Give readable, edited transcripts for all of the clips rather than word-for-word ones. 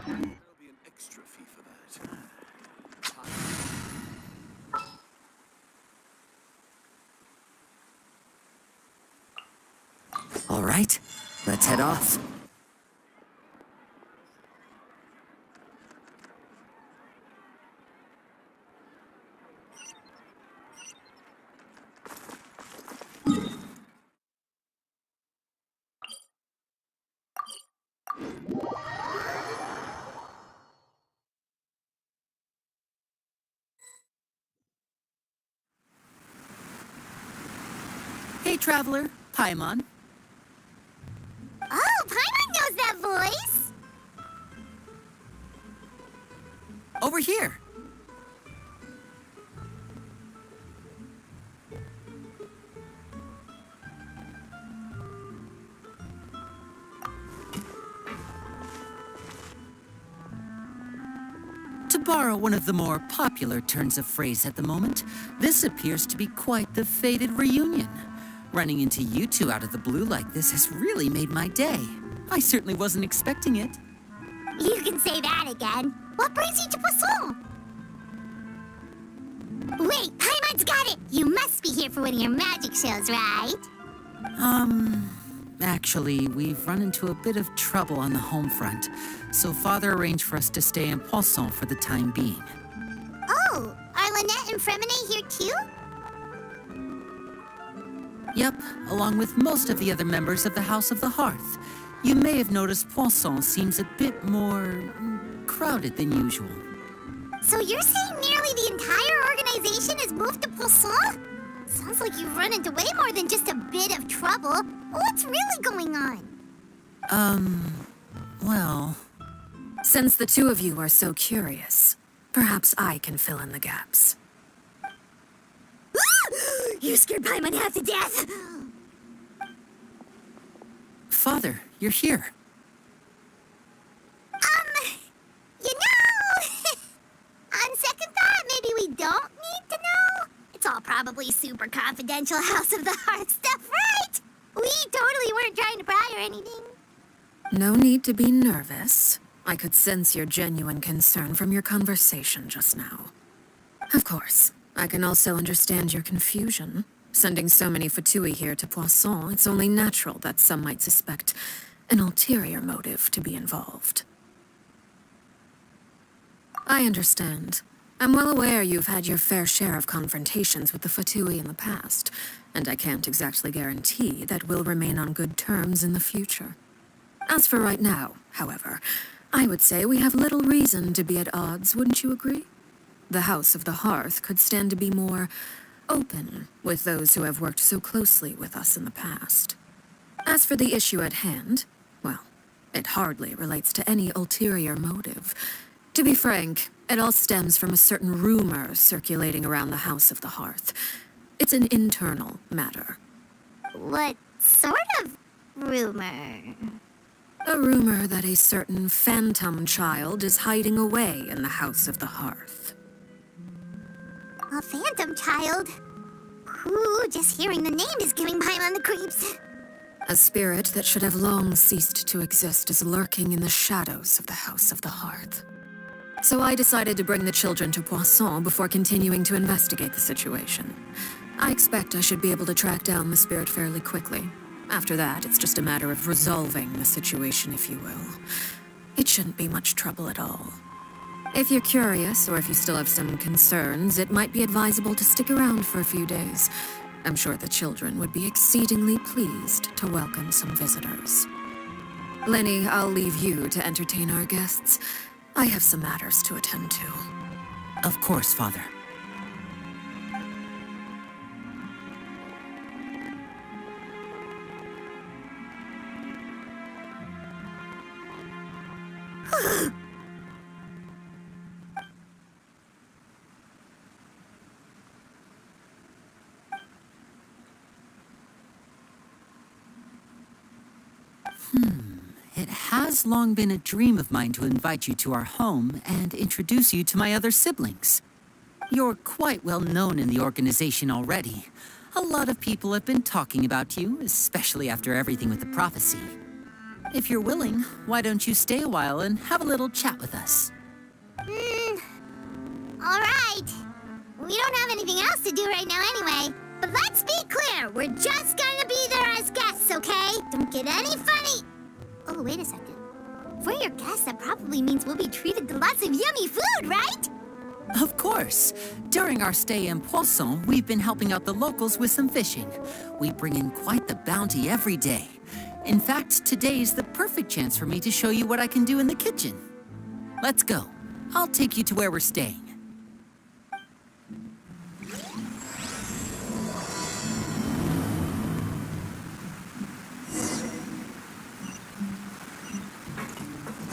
There'll be an extra fee for that. All right, let's head off. Hey, traveler, Paimon. Oh, Paimon knows that voice! Over here. To borrow one of the more popular turns of phrase at the moment, this appears to be quite the fated reunion. Running into you two out of the blue like this has really made my day. I certainly wasn't expecting it. You can say that again. What brings you to Poisson? Wait, Paimon's got it! You must be here for one of your magic shows, right? Actually, we've run into a bit of trouble on the home front, so Father arranged for us to stay in Poisson for the time being. Oh, are Lynette and Fremine here too? Yep, along with most of the other members of the House of the Hearth. You may have noticed Poisson seems a bit more crowded than usual. So you're saying nearly the entire organization has moved to Poisson? Sounds like you've run into way more than just a bit of trouble. What's really going on? Well... Since the two of you are so curious, perhaps I can fill in the gaps. You scared Paimon half to death! Father, you're here. You know... on second thought, maybe we don't need to know. It's all probably super confidential House of the Hearth stuff, right? We totally weren't trying to pry or anything. No need to be nervous. I could sense your genuine concern from your conversation just now. Of course, I can also understand your confusion. Sending so many Fatui here to Poisson, it's only natural that some might suspect an ulterior motive to be involved. I understand. I'm well aware you've had your fair share of confrontations with the Fatui in the past, and I can't exactly guarantee that we'll remain on good terms in the future. As for right now, however, I would say we have little reason to be at odds, wouldn't you agree? The House of the Hearth could stand to be more open with those who have worked so closely with us in the past. As for the issue at hand, well, it hardly relates to any ulterior motive. To be frank, it all stems from a certain rumor circulating around the House of the Hearth. It's an internal matter. What sort of rumor? A rumor that a certain phantom child is hiding away in the House of the Hearth. A phantom child? Ooh, just hearing the name is giving Paimon the creeps. A spirit that should have long ceased to exist is lurking in the shadows of the House of the Hearth. So I decided to bring the children to Poisson before continuing to investigate the situation. I expect I should be able to track down the spirit fairly quickly. After that, it's just a matter of resolving the situation, if you will. It shouldn't be much trouble at all. If you're curious, or if you still have some concerns, it might be advisable to stick around for a few days. I'm sure the children would be exceedingly pleased to welcome some visitors. Lenny, I'll leave you to entertain our guests. I have some matters to attend to. Of course, Father. It has long been a dream of mine to invite you to our home and introduce you to my other siblings. You're quite well known in the organization already. A lot of people have been talking about you, especially after everything with the prophecy. If you're willing, why don't you stay a while and have a little chat with us? All right. We don't have anything else to do right now anyway. But let's be clear, we're just gonna be there as guests, okay? Don't get any funny. Oh, wait a second. If we're your guests, that probably means we'll be treated to lots of yummy food, right? Of course. During our stay in Poisson, we've been helping out the locals with some fishing. We bring in quite the bounty every day. In fact, today's the perfect chance for me to show you what I can do in the kitchen. Let's go. I'll take you to where we're staying.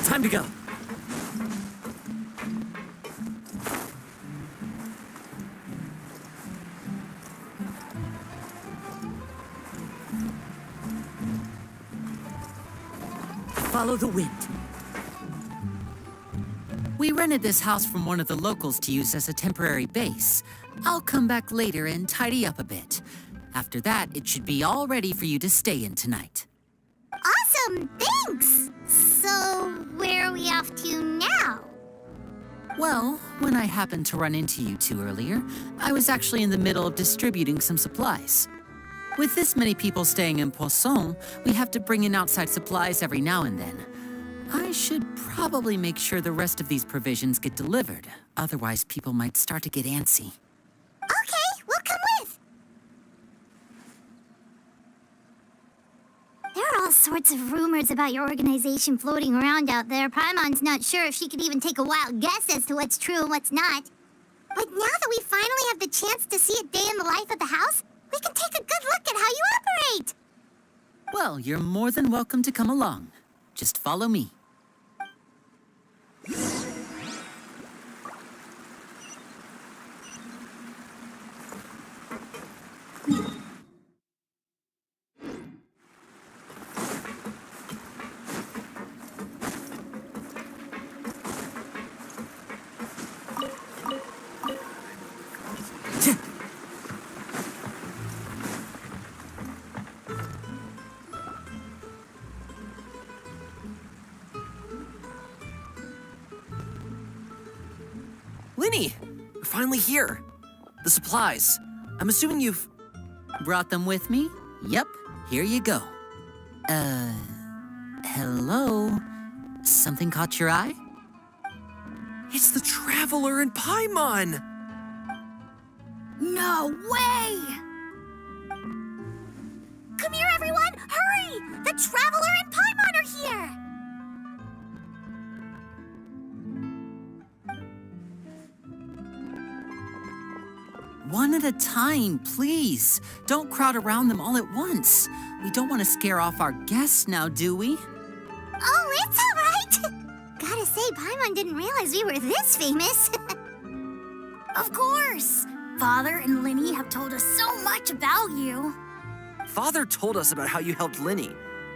Time to go. Follow the wind. We rented this house from one of the locals to use as a temporary base. I'll come back later and tidy up a bit. After that, it should be all ready for you to stay in tonight. Awesome, thanks! So, where are we off to now? Well, when I happened to run into you two earlier, I was actually in the middle of distributing some supplies. With this many people staying in Poisson, we have to bring in outside supplies every now and then. I should probably make sure the rest of these provisions get delivered. Otherwise, people might start to get antsy. Okay, we'll come with. There are all sorts of rumors about your organization floating around out there. Paimon's not sure if she could even take a wild guess as to what's true and what's not. But now that we finally have the chance to see a day in the life of the house, we can take a good look at how you operate. Well, you're more than welcome to come along. Just follow me. Linny, we're finally here. The supplies. I'm assuming you've... Brought them with me? Yep, here you go. Hello? Something caught your eye? It's the Traveler and Paimon! No way! Come here, everyone! Hurry! The Traveler and Paimon are here! One at a time, please. Don't crowd around them all at once. We don't want to scare off our guests now, do we? Oh, it's all right! Gotta say, Paimon didn't realize we were this famous. Of course! Father and Linny have told us so much about you. Father told us about how you helped Linny.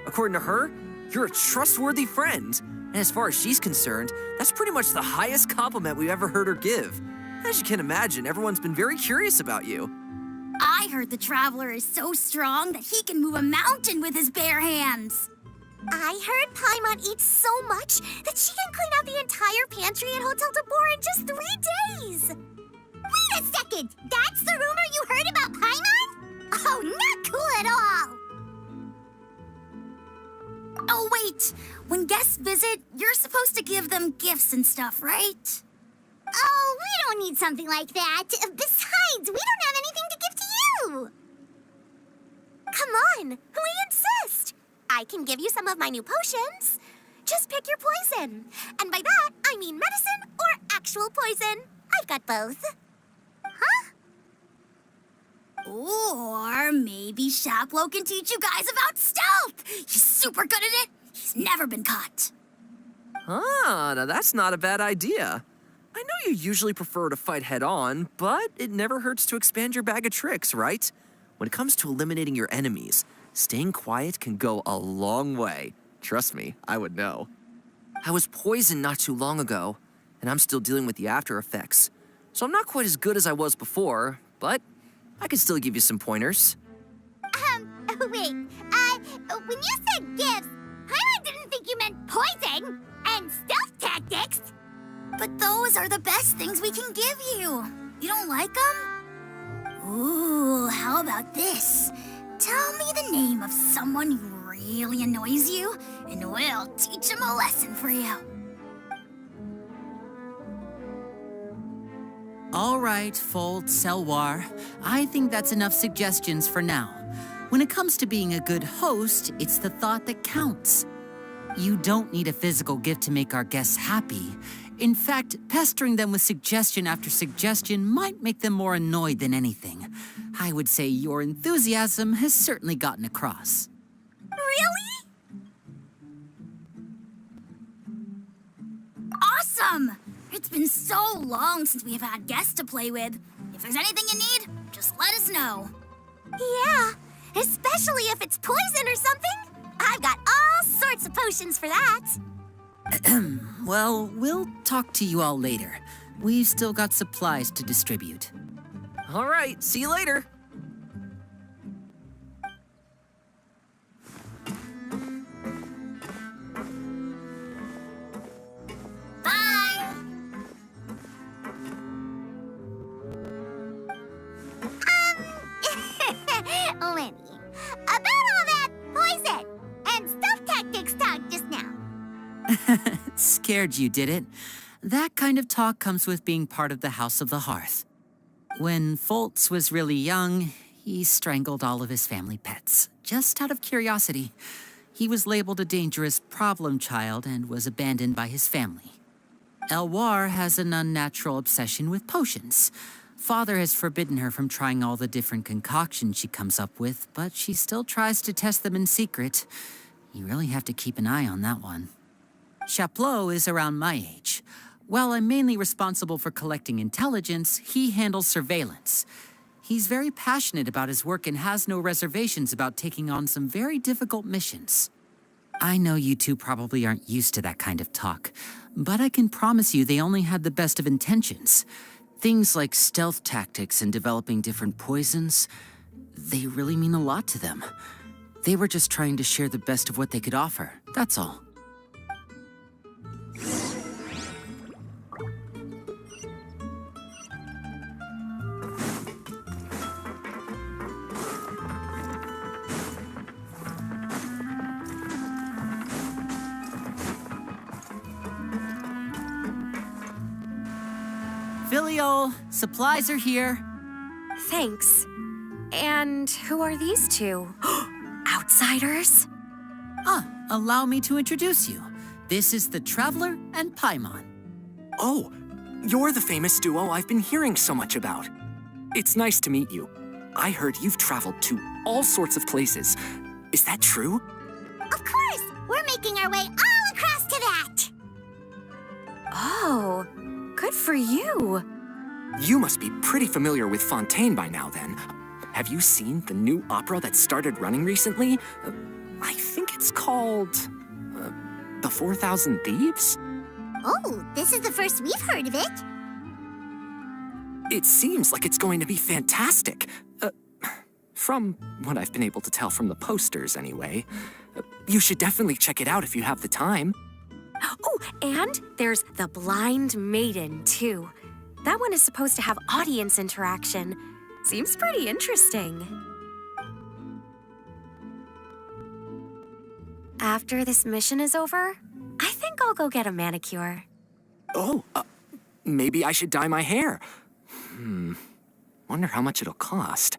According to her, you're a trustworthy friend. And as far as she's concerned, that's pretty much the highest compliment we've ever heard her give. As you can imagine, everyone's been very curious about you. I heard the Traveler is so strong that he can move a mountain with his bare hands. I heard Paimon eats so much that she can clean out the entire pantry at Hotel de Boer in just 3 days. Wait a second! That's the rumor you heard about Paimon? Oh, not cool at all! Oh, wait. When guests visit, you're supposed to give them gifts and stuff, right? Oh, we don't need something like that. Besides, we don't have anything to give to you. Come on, we insist. I can give you some of my new potions. Just pick your poison. And by that, I mean medicine or actual poison. I've got both. Huh? Or maybe Shaplo can teach you guys about stealth. He's super good at it. He's never been caught. Ah, now that's not a bad idea. I know you usually prefer to fight head-on, but it never hurts to expand your bag of tricks, right? When it comes to eliminating your enemies, staying quiet can go a long way. Trust me, I would know. I was poisoned not too long ago, and I'm still dealing with the after effects. So I'm not quite as good as I was before, but I can still give you some pointers. Wait, when you said gifts, Paimon didn't think you meant poison and stealth tactics. But those are the best things we can give you. You don't like them? Ooh, how about this? Tell me the name of someone who really annoys you, and we'll teach him a lesson for you. All right, Fold, Selwar. I think that's enough suggestions for now. When it comes to being a good host, it's the thought that counts. You don't need a physical gift to make our guests happy. In fact, pestering them with suggestion after suggestion might make them more annoyed than anything. I would say your enthusiasm has certainly gotten across. Really? Awesome! It's been so long since we have had guests to play with. If there's anything you need, just let us know. Yeah, especially if it's poison or something. I've got all sorts of potions for that. Well, we'll talk to you all later. We've still got supplies to distribute. All right, see you later. Bye! Lenny, about all that poison and stealth tactics talk just now. Scared you, did it? That kind of talk comes with being part of the House of the Hearth. When Foltz was really young, he strangled all of his family pets, just out of curiosity. He was labeled a dangerous problem child and was abandoned by his family. Elwar has an unnatural obsession with potions. Father has forbidden her from trying all the different concoctions she comes up with, but she still tries to test them in secret. You really have to keep an eye on that one. Chaplot is around my age. While I'm mainly responsible for collecting intelligence, he handles surveillance. He's very passionate about his work and has no reservations about taking on some very difficult missions. I know you two probably aren't used to that kind of talk, but I can promise you they only had the best of intentions. Things like stealth tactics and developing different poisons, they really mean a lot to them. They were just trying to share the best of what they could offer, that's all. Filial, supplies are here. Thanks. And who are these two? Outsiders? Allow me to introduce you. This is the Traveler and Paimon. Oh, you're the famous duo I've been hearing so much about. It's nice to meet you. I heard you've traveled to all sorts of places. Is that true? Of course! We're making our way all across to that! Oh, good for you. You must be pretty familiar with Fontaine by now, then. Have you seen the new opera that started running recently? I think it's called... The 4,000 Thieves? Oh, this is the first we've heard of it. It seems like it's going to be fantastic. From what I've been able to tell from the posters, anyway. You should definitely check it out if you have the time. Oh, and there's The Blind Maiden, too. That one is supposed to have audience interaction. Seems pretty interesting. After this mission is over, I think I'll go get a manicure. Oh, maybe I should dye my hair. Wonder how much it'll cost.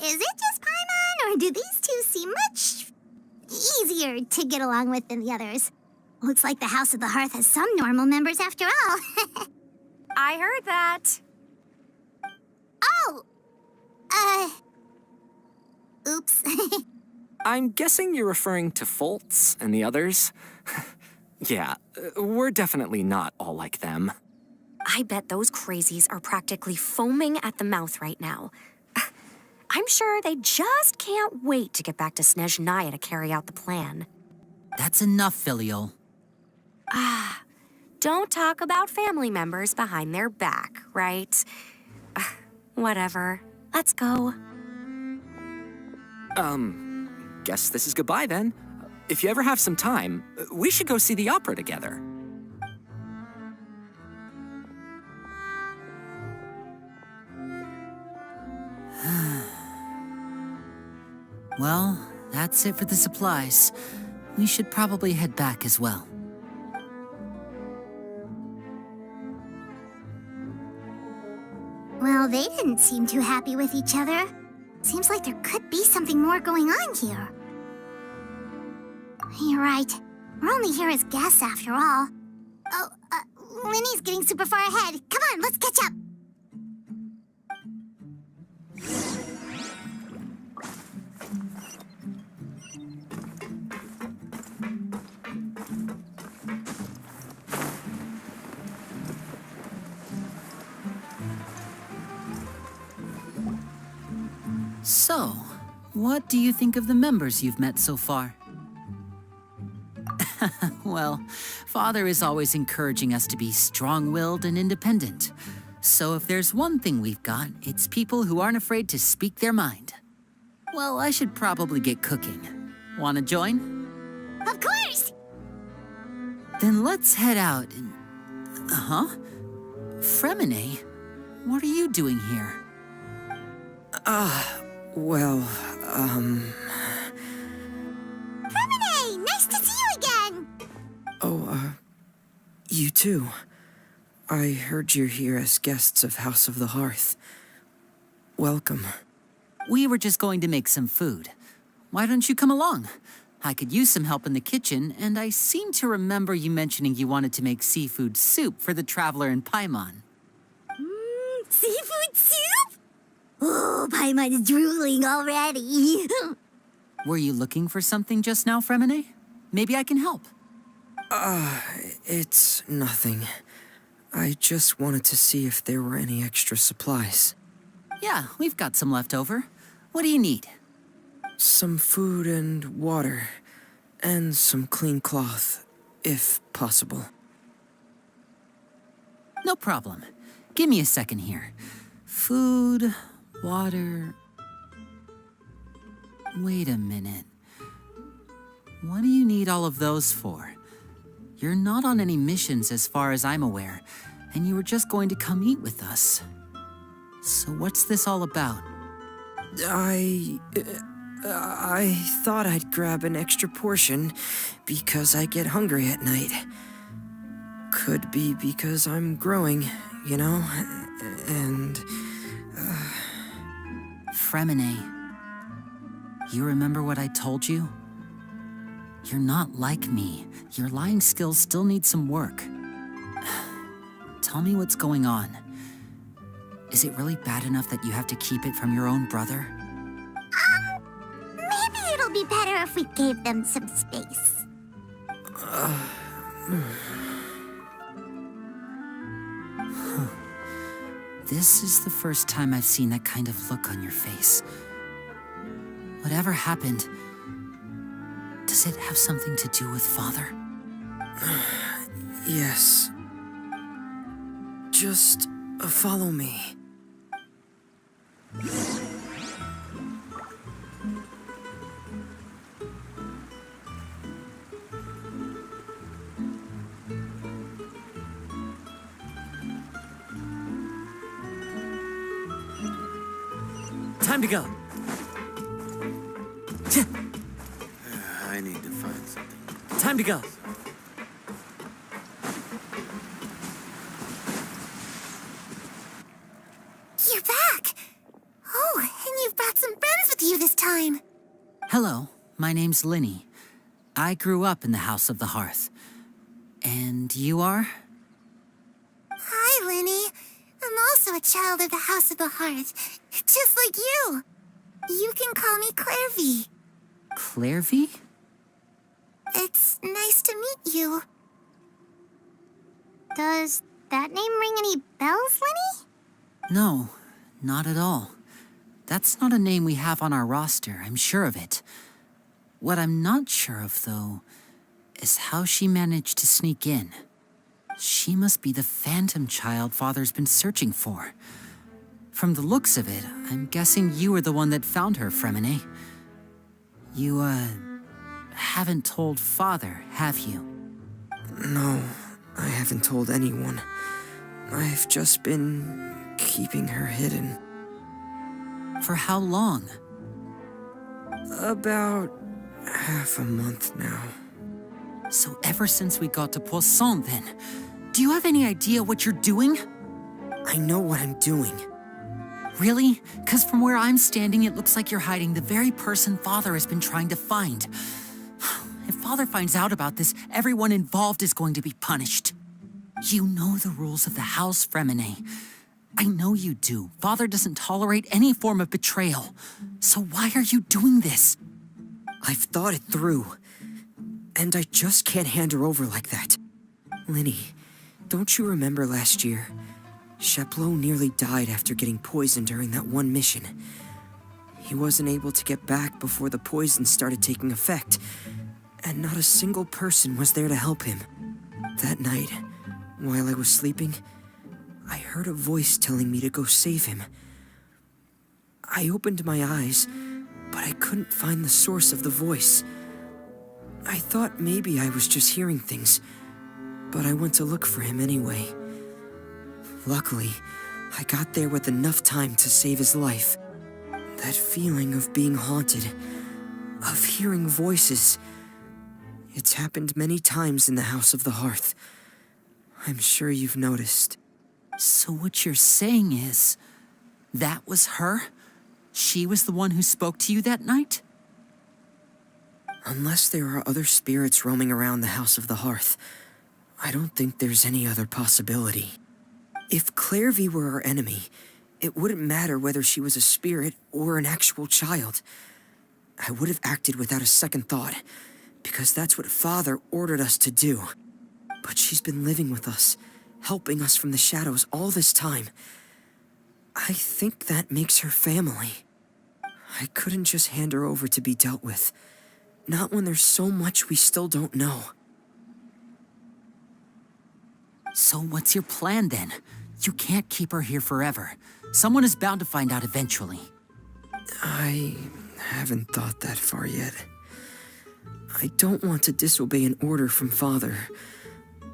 Is it just Paimon, or do these two seem much easier to get along with than the others? Looks like the House of the Hearth has some normal members after all. I heard that. Oh! Oops. I'm guessing you're referring to Foltz and the others? Yeah, we're definitely not all like them. I bet those crazies are practically foaming at the mouth right now. I'm sure they just can't wait to get back to Snezhnaya to carry out the plan. That's enough, Filial. Don't talk about family members behind their back, right? Whatever. Let's go. Guess this is goodbye then. If you ever have some time, we should go see the opera together. Well, that's it for the supplies. We should probably head back as well. Well, they didn't seem too happy with each other. Seems like there could be something more going on here. You're right. We're only here as guests after all. Oh, Linny's getting super far ahead. Come on, let's catch up. So, what do you think of the members you've met so far? Well, Father is always encouraging us to be strong-willed and independent. So if there's one thing we've got, it's people who aren't afraid to speak their mind. Well, I should probably get cooking. Wanna join? Of course! Then let's head out and... Fremine, what are you doing here? Well, Fremine, nice to see you again! you too. I heard you're here as guests of House of the Hearth. Welcome. We were just going to make some food. Why don't you come along? I could use some help in the kitchen, and I seem to remember you mentioning you wanted to make seafood soup for the traveler in Paimon. Seafood soup? Oh, Paimon is drooling already. Were you looking for something just now, Fremine? Maybe I can help. It's nothing. I just wanted to see if there were any extra supplies. Yeah, we've got some left over. What do you need? Some food and water, and some clean cloth, if possible. No problem. Give me a second here. Food, water... Wait a minute. What do you need all of those for? You're not on any missions as far as I'm aware, and you were just going to come eat with us. So what's this all about? I thought I'd grab an extra portion because I get hungry at night. Could be because I'm growing, you know, and... Fremine, you remember what I told you? You're not like me. Your lying skills still need some work. Tell me what's going on. Is it really bad enough that you have to keep it from your own brother? Maybe it'll be better if we gave them some space. This is the first time I've seen that kind of look on your face. Whatever happened, does it have something to do with Father? Yes. Just follow me. Time to go. I need to find something. Time to go. You're back! Oh, and you've brought some friends with you this time. Hello, my name's Linny. I grew up in the House of the Hearth. And you are? Hi, Linny. I'm also a child of the House of the Hearth, just like you. You can call me Clairvy. Clairvy? It's nice to meet you. Does that name ring any bells, Linny? No, not at all. That's not a name we have on our roster, I'm sure of it. What I'm not sure of, though, is how she managed to sneak in. She must be the phantom child Father's been searching for. From the looks of it, I'm guessing you were the one that found her, Fremine. You, haven't told Father, have you? No, I haven't told anyone. I've just been keeping her hidden. For how long? About half a month now. So ever since we got to Poisson, then, do you have any idea what you're doing? I know what I'm doing. Really? Because from where I'm standing, it looks like you're hiding the very person Father has been trying to find. If Father finds out about this, everyone involved is going to be punished. You know the rules of the house, Fremine. I know you do. Father doesn't tolerate any form of betrayal. So why are you doing this? I've thought it through. And I just can't hand her over like that. Linny, don't you remember last year? Chaplot nearly died after getting poisoned during that one mission. He wasn't able to get back before the poison started taking effect, and not a single person was there to help him. That night, while I was sleeping, I heard a voice telling me to go save him. I opened my eyes, but I couldn't find the source of the voice. I thought maybe I was just hearing things, but I went to look for him anyway. Luckily, I got there with enough time to save his life. That feeling of being haunted, of hearing voices, it's happened many times in the House of the Hearth. I'm sure you've noticed. So what you're saying is, that was her? She was the one who spoke to you that night? Unless there are other spirits roaming around the House of the Hearth, I don't think there's any other possibility. If Clairvy were our enemy, it wouldn't matter whether she was a spirit or an actual child. I would have acted without a second thought, because that's what Father ordered us to do. But she's been living with us, helping us from the shadows all this time. I think that makes her family. I couldn't just hand her over to be dealt with. Not when there's so much we still don't know. So what's your plan then? You can't keep her here forever. Someone is bound to find out eventually. I haven't thought that far yet. I don't want to disobey an order from Father,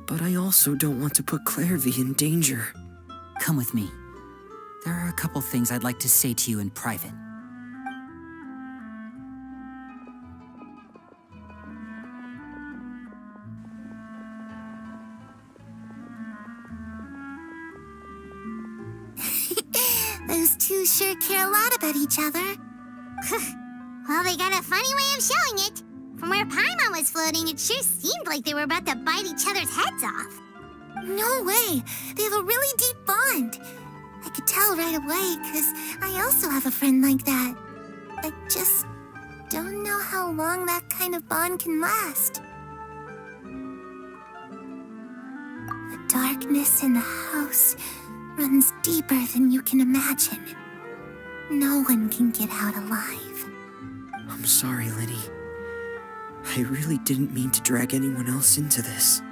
but I also don't want to put Clairvy in danger. Come with me. There are a couple things I'd like to say to you in private. Those two sure care a lot about each other. Well, they got a funny way of showing it. From where Paimon was floating, it sure seemed like they were about to bite each other's heads off. No way. They have a really deep bond. I could tell right away, because I also have a friend like that. I just don't know how long that kind of bond can last. The darkness in the house runs deeper than you can imagine. No one can get out alive. I'm sorry, Linny. I really didn't mean to drag anyone else into this.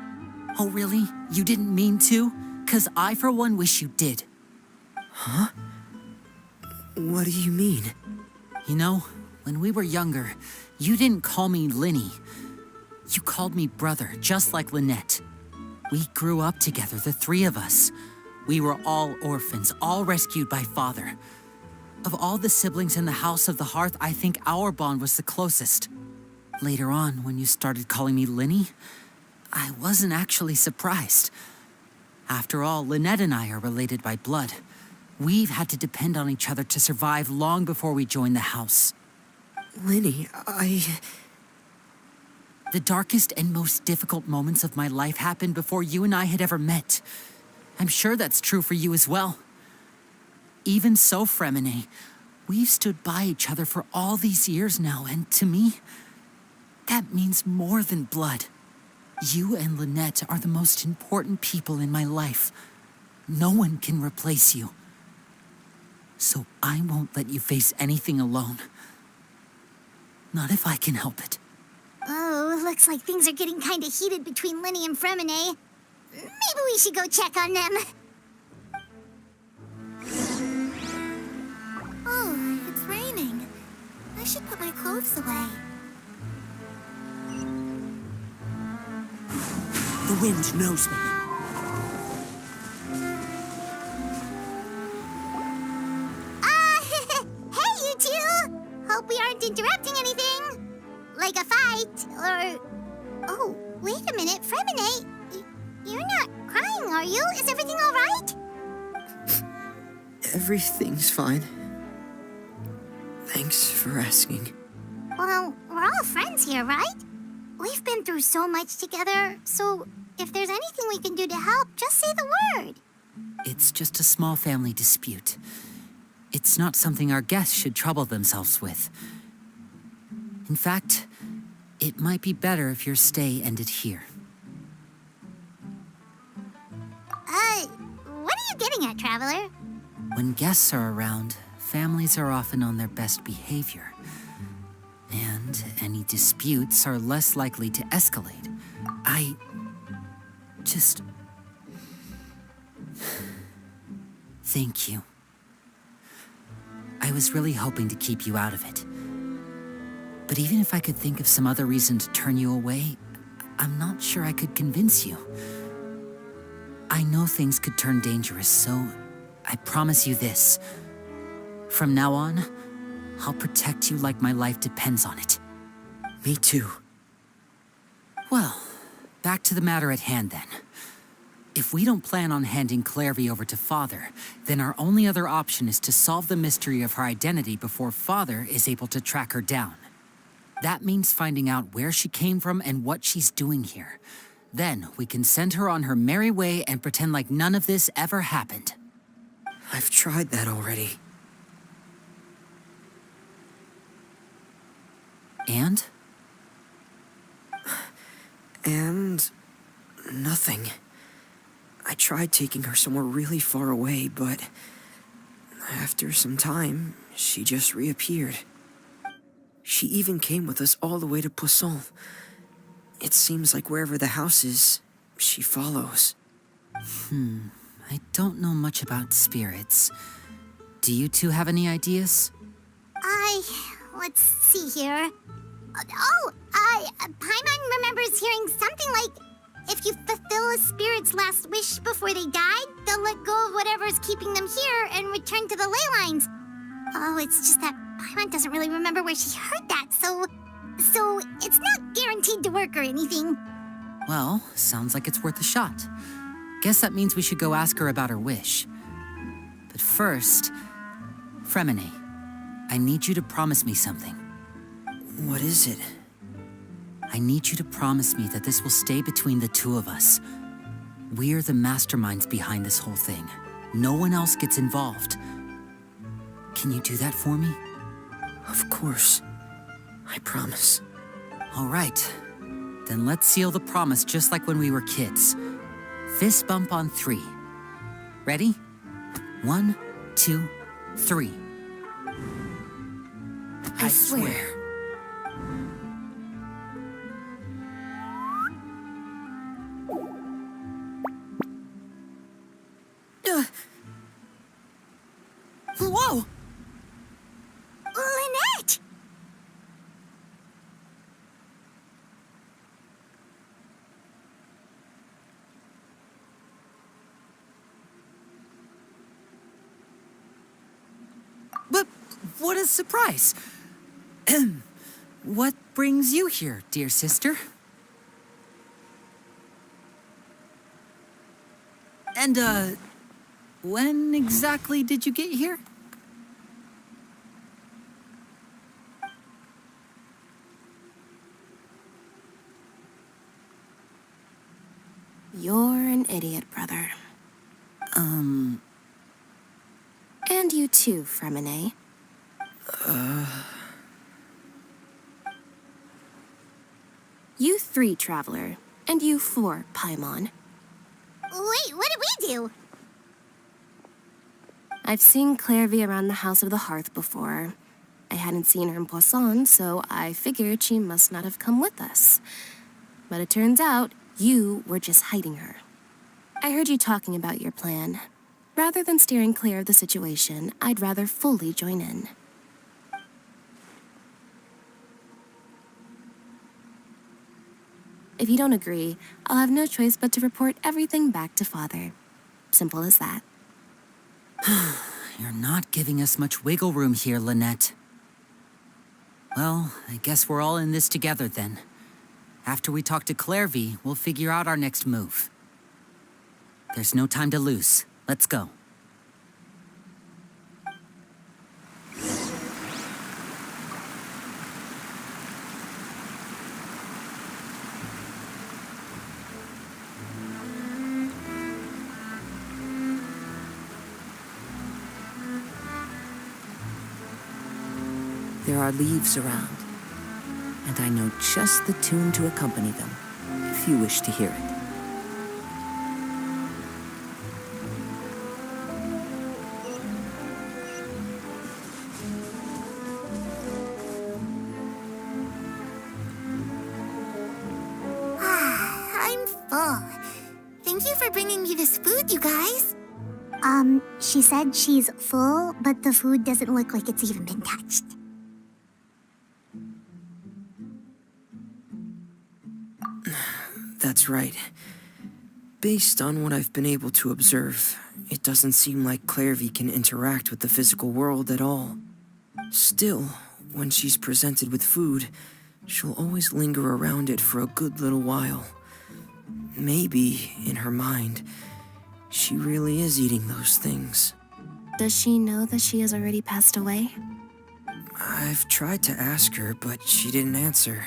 Oh, really? You didn't mean to? 'Cause I, for one, wish you did. Huh? What do you mean? You know, when we were younger, you didn't call me Linny. You called me brother, just like Lynette. We grew up together, the three of us. We were all orphans, all rescued by Father. Of all the siblings in the House of the Hearth, I think our bond was the closest. Later on, when you started calling me Linny, I wasn't actually surprised. After all, Lynette and I are related by blood. We've had to depend on each other to survive long before we joined the house. Linny, The darkest and most difficult moments of my life happened before you and I had ever met. I'm sure that's true for you as well. Even so, Fremine, we've stood by each other for all these years now, and to me, that means more than blood. You and Lynette are the most important people in my life. No one can replace you. So I won't let you face anything alone. Not if I can help it. Oh, looks like things are getting kind of heated between Linny and Fremine. Maybe we should go check on them. moves away. The wind knows me. Hey, you two! Hope we aren't interrupting anything. Like a fight, or... Oh, wait a minute, Fremine. You're not crying, are you? Is everything all right? Everything's fine. Thanks for asking. Well, we're all friends here, right? We've been through so much together, so if there's anything we can do to help, just say the word. It's just a small family dispute. It's not something our guests should trouble themselves with. In fact, it might be better if your stay ended here. What are you getting at, Traveler? When guests are around, families are often on their best behavior. And any disputes are less likely to escalate. I just... Thank you. I was really hoping to keep you out of it. But even if I could think of some other reason to turn you away, I'm not sure I could convince you. I know things could turn dangerous, so I promise you this. From now on, I'll protect you like my life depends on it. Me too. Well, back to the matter at hand then. If we don't plan on handing Clairvy over to Father, then our only other option is to solve the mystery of her identity before Father is able to track her down. That means finding out where she came from and what she's doing here. Then we can send her on her merry way and pretend like none of this ever happened. I've tried that already. And? And... nothing. I tried taking her somewhere really far away, but... after some time, she just reappeared. She even came with us all the way to Poisson. It seems like wherever the house is, she follows. I don't know much about spirits. Do you two have any ideas? Let's see here. Paimon remembers hearing something like, if you fulfill a spirit's last wish before they died, they'll let go of whatever's keeping them here and return to the ley lines. Oh, it's just that Paimon doesn't really remember where she heard that, so it's not guaranteed to work or anything. Well, sounds like it's worth a shot. Guess that means we should go ask her about her wish. But first, Fremine, I need you to promise me something. What is it? I need you to promise me that this will stay between the two of us. We're the masterminds behind this whole thing. No one else gets involved. Can you do that for me? Of course. I promise. All right. Then let's seal the promise just like when we were kids. Fist bump on 3. Ready? 1, 2, 3. I swear. Whoa! Lynette! But what a surprise! What brings you here, dear sister? And, when exactly did you get here? You're an idiot, brother. And you too, Fremine. You 3, Traveler. And you 4, Paimon. Wait, what did we do? I've seen Clairvy around the House of the Hearth before. I hadn't seen her in Poisson, so I figured she must not have come with us. But it turns out you were just hiding her. I heard you talking about your plan. Rather than steering clear of the situation, I'd rather fully join in. If you don't agree, I'll have no choice but to report everything back to Father. Simple as that. You're not giving us much wiggle room here, Lynette. Well, I guess we're all in this together then. After we talk to Clairvy, we'll figure out our next move. There's no time to lose. Let's go. There are leaves around, and I know just the tune to accompany them, if you wish to hear it. I'm full. Thank you for bringing me this food, you guys. She said she's full, but the food doesn't look like it's even been touched. That's right. Based on what I've been able to observe, it doesn't seem like Clairvy can interact with the physical world at all. Still, when she's presented with food, she'll always linger around it for a good little while. Maybe, in her mind, she really is eating those things. Does she know that she has already passed away? I've tried to ask her, but she didn't answer.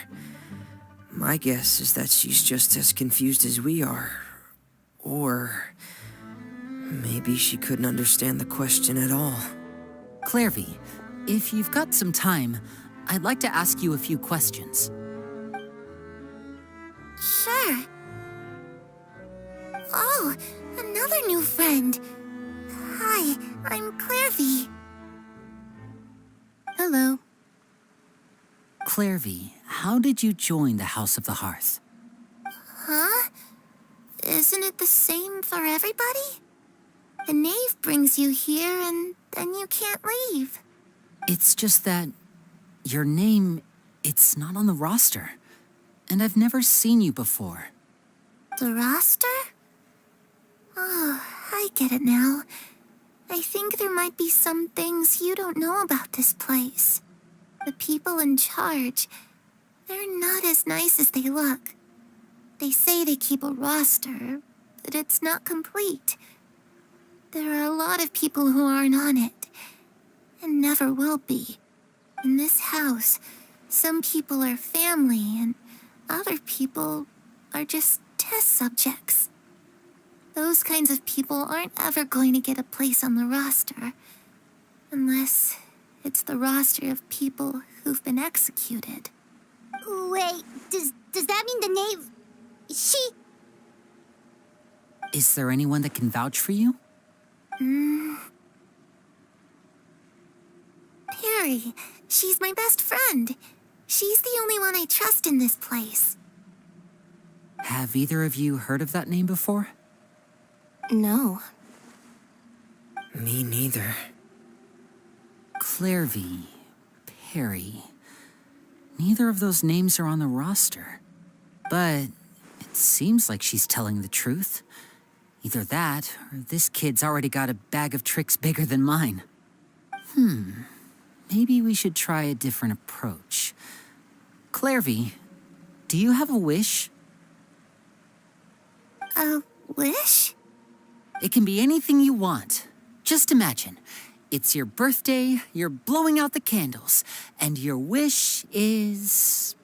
My guess is that she's just as confused as we are. Or maybe she couldn't understand the question at all. Clairvy, if you've got some time, I'd like to ask you a few questions. Sure. Oh, another new friend. Hi, I'm Clairvy. Hello. Clairvy, how did you join the House of the Hearth? Huh? Isn't it the same for everybody? The knave brings you here and then you can't leave. It's just that your name, it's not on the roster. And I've never seen you before. The roster? Oh, I get it now. I think there might be some things you don't know about this place. The people in charge, they're not as nice as they look. They say they keep a roster, but it's not complete. There are a lot of people who aren't on it, and never will be. In this house, some people are family, and other people are just test subjects. Those kinds of people aren't ever going to get a place on the roster, unless it's the roster of people who've been executed. Wait, does that mean the knave... She... Is there anyone that can vouch for you? Perry. She's my best friend. She's the only one I trust in this place. Have either of you heard of that name before? No. Me neither. Clairvy, Perry. Neither of those names are on the roster. But it seems like she's telling the truth. Either that, or this kid's already got a bag of tricks bigger than mine. Maybe we should try a different approach. Clairvy, do you have a wish? A wish? It can be anything you want. Just imagine. It's your birthday, you're blowing out the candles, and your wish is...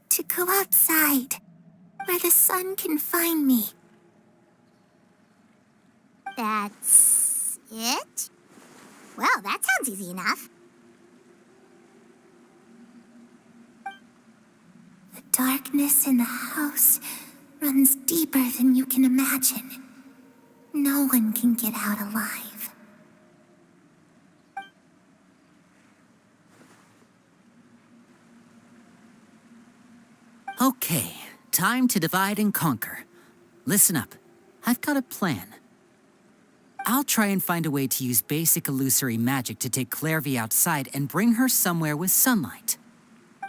To go outside, where the sun can find me. That's it? Well, that sounds easy enough. The darkness in the house runs deeper than you can imagine. No one can get out alive. Okay, time to divide and conquer. Listen up. I've got a plan. I'll try and find a way to use basic illusory magic to take Clairvy outside and bring her somewhere with sunlight.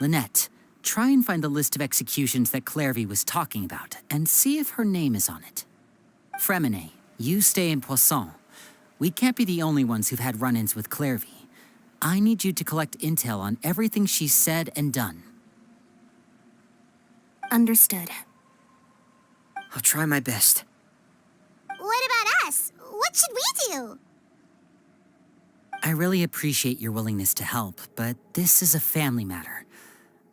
Lynette, try and find the list of executions that Clairvy was talking about and see if her name is on it. Fremine, you stay in Poisson. We can't be the only ones who've had run-ins with Clairvy. I need you to collect intel on everything she's said and done. Understood. I'll try my best. What about us? What should we do? I really appreciate your willingness to help, but this is a family matter.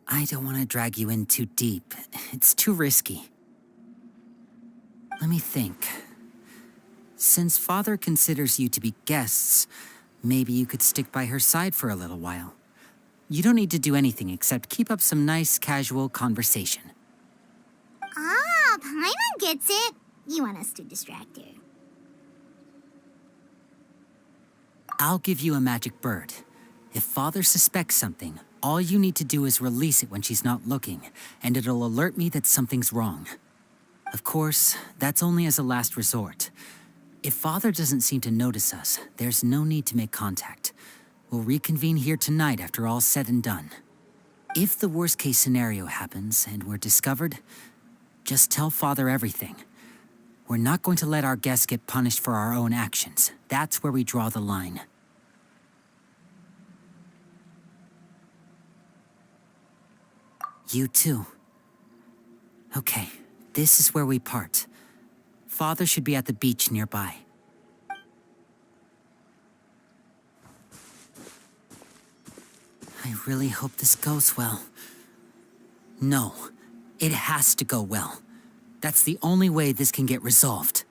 I don't want to drag you in too deep. It's too risky. Let me think. Since Father considers you to be guests, maybe you could stick by her side for a little while. You don't need to do anything except keep up some nice, casual conversation. Ah, Paimon gets it. You want us to distract her. I'll give you a magic bird. If Father suspects something, all you need to do is release it when she's not looking, and it'll alert me that something's wrong. Of course, that's only as a last resort. If Father doesn't seem to notice us, there's no need to make contact. We'll reconvene here tonight after all's said and done. If the worst-case scenario happens and we're discovered, just tell Father everything. We're not going to let our guests get punished for our own actions. That's where we draw the line. You too. Okay, this is where we part. Father should be at the beach nearby. I really hope this goes well. No, it has to go well. That's the only way this can get resolved.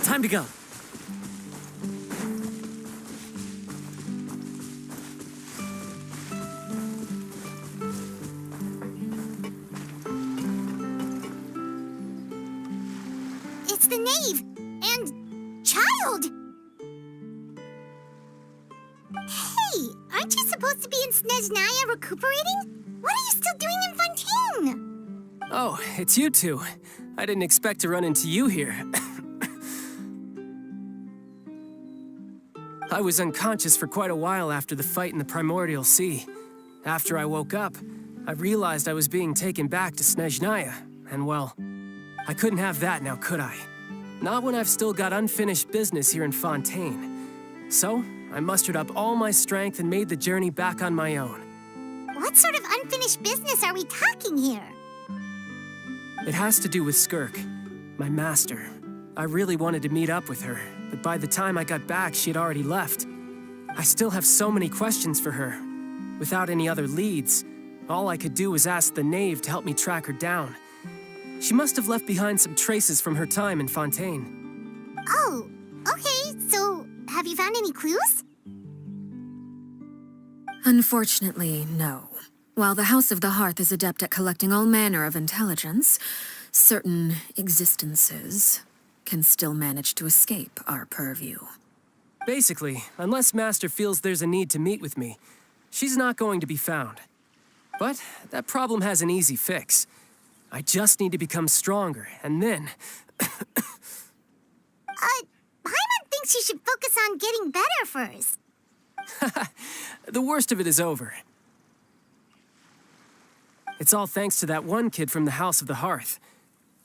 Time to go. It's the knave and child. Hey, aren't you supposed to be in Snezhnaya recuperating? What are you still doing in Fontaine? Oh, it's you two. I didn't expect to run into you here. I was unconscious for quite a while after the fight in the Primordial Sea. After I woke up, I realized I was being taken back to Snezhnaya, and well, I couldn't have that now, could I? Not when I've still got unfinished business here in Fontaine. So, I mustered up all my strength and made the journey back on my own. What sort of unfinished business are we talking here? It has to do with Skirk, my master. I really wanted to meet up with her, but by the time I got back, she had already left. I still have so many questions for her. Without any other leads, all I could do was ask the knave to help me track her down. She must have left behind some traces from her time in Fontaine. Oh, okay, so have you found any clues? Unfortunately, no. While the House of the Hearth is adept at collecting all manner of intelligence, certain existences can still manage to escape our purview. Basically, unless Master feels there's a need to meet with me, she's not going to be found. But that problem has an easy fix. I just need to become stronger, and then... Paimon thinks you should focus on getting better first. The worst of it is over. It's all thanks to that one kid from the House of the Hearth.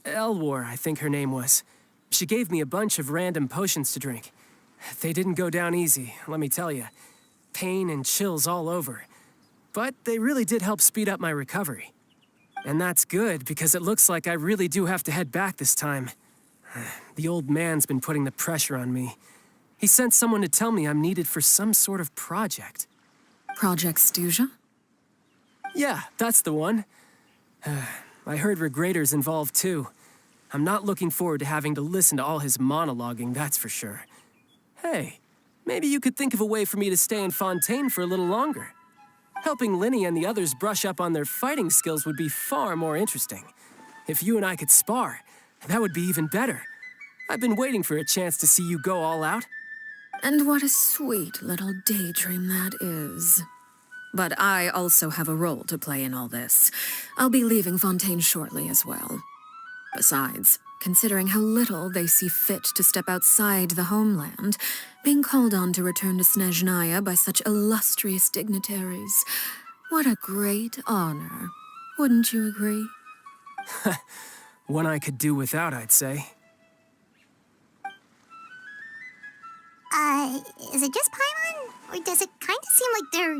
Elwar, I think her name was. She gave me a bunch of random potions to drink. They didn't go down easy, let me tell you. Pain and chills all over. But they really did help speed up my recovery. And that's good, because it looks like I really do have to head back this time. The old man's been putting the pressure on me. He sent someone to tell me I'm needed for some sort of project. Project Stuja? Yeah, that's the one. I heard Regrader's involved too. I'm not looking forward to having to listen to all his monologuing, that's for sure. Hey, maybe you could think of a way for me to stay in Fontaine for a little longer. Helping Linny and the others brush up on their fighting skills would be far more interesting. If you and I could spar, that would be even better. I've been waiting for a chance to see you go all out. And what a sweet little daydream that is. But I also have a role to play in all this. I'll be leaving Fontaine shortly as well. Besides, considering how little they see fit to step outside the homeland, being called on to return to Snezhnaya by such illustrious dignitaries, what a great honor. Wouldn't you agree? One I could do without, I'd say. Is it just Paimon? Or does it kind of seem like they're...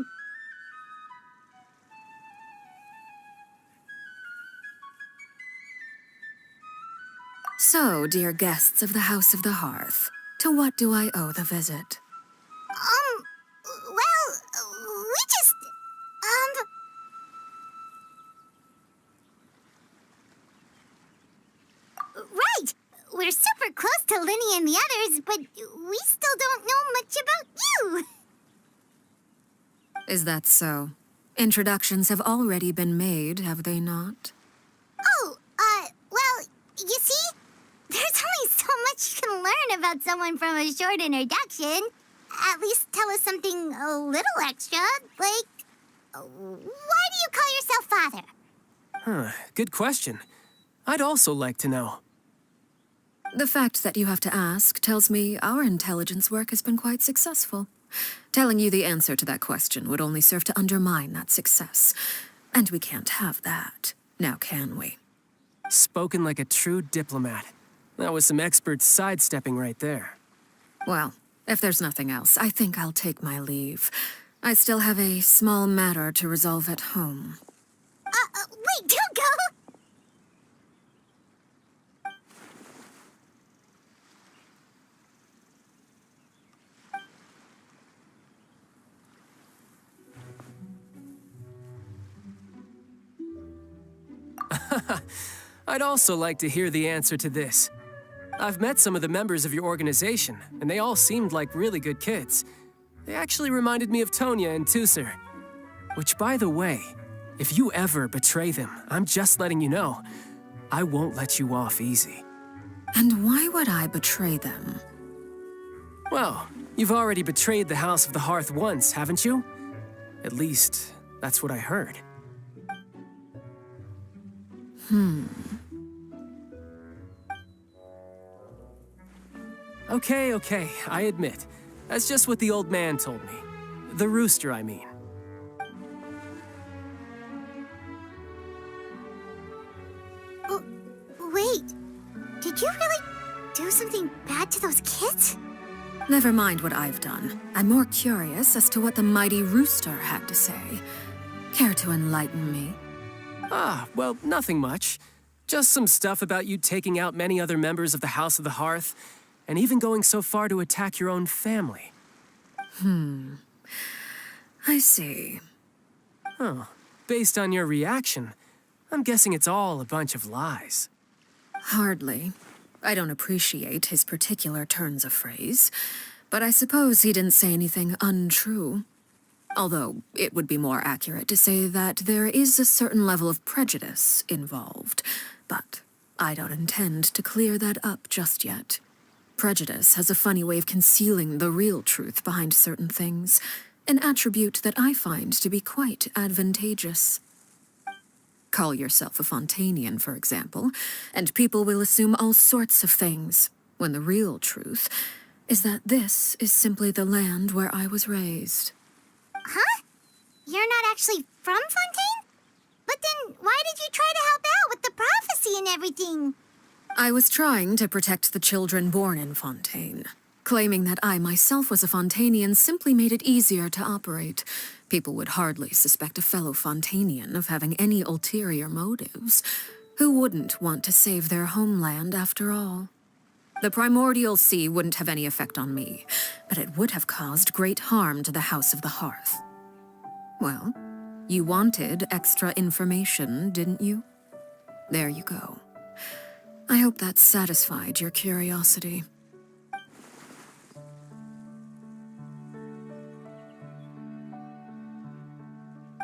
So, dear guests of the House of the Hearth, to what do I owe the visit? Well, we just... Right! We're super close to Linny and the others, but we still don't know much about you! Is that so? Introductions have already been made, have they not? Oh, well, you see, there's only so much you can learn about someone from a short introduction. At least tell us something a little extra, like, why do you call yourself father? Huh, good question. I'd also like to know. The fact that you have to ask tells me our intelligence work has been quite successful. Telling you the answer to that question would only serve to undermine that success. And we can't have that, now can we? Spoken like a true diplomat. That was some expert sidestepping right there. Well, if there's nothing else, I think I'll take my leave. I still have a small matter to resolve at home. Wait, don't go! I'd also like to hear the answer to this. I've met some of the members of your organization, and they all seemed like really good kids. They actually reminded me of Tonya and Tusser. Which, by the way, if you ever betray them, I'm just letting you know, I won't let you off easy. And why would I betray them? Well, you've already betrayed the House of the Hearth once, haven't you? At least, that's what I heard. Okay, I admit. That's just what the old man told me. The rooster, I mean. Wait, did you really do something bad to those kids? Never mind what I've done. I'm more curious as to what the mighty rooster had to say. Care to enlighten me? Well, nothing much. Just some stuff about you taking out many other members of the House of the Hearth, and even going so far to attack your own family. I see. Oh, based on your reaction, I'm guessing it's all a bunch of lies. Hardly. I don't appreciate his particular turns of phrase, but I suppose he didn't say anything untrue. Although, it would be more accurate to say that there is a certain level of prejudice involved, but I don't intend to clear that up just yet. Prejudice has a funny way of concealing the real truth behind certain things, an attribute that I find to be quite advantageous. Call yourself a Fontainian, for example, and people will assume all sorts of things, when the real truth is that this is simply the land where I was raised. Huh? You're not actually from Fontaine? But then why did you try to help out with the prophecy and everything? I was trying to protect the children born in Fontaine. Claiming that I myself was a Fontainian simply made it easier to operate. People would hardly suspect a fellow Fontainian of having any ulterior motives. Who wouldn't want to save their homeland after all? The primordial sea wouldn't have any effect on me, but it would have caused great harm to the House of the Hearth. Well, You wanted extra information, didn't you? There you go. I hope that satisfied your curiosity.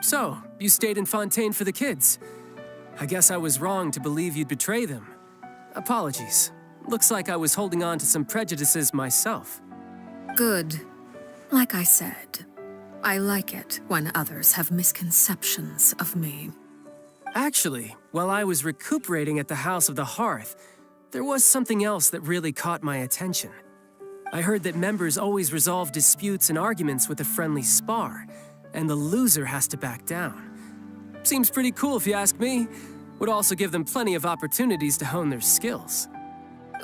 So, you stayed in Fontaine for the kids. I guess I was wrong to believe you'd betray them. Apologies. Looks like I was holding on to some prejudices myself. Good. Like I said, I like it when others have misconceptions of me. Actually, while I was recuperating at the House of the Hearth, there was something else that really caught my attention. I heard that members always resolve disputes and arguments with a friendly spar, and the loser has to back down. Seems pretty cool if you ask me. Would also give them plenty of opportunities to hone their skills.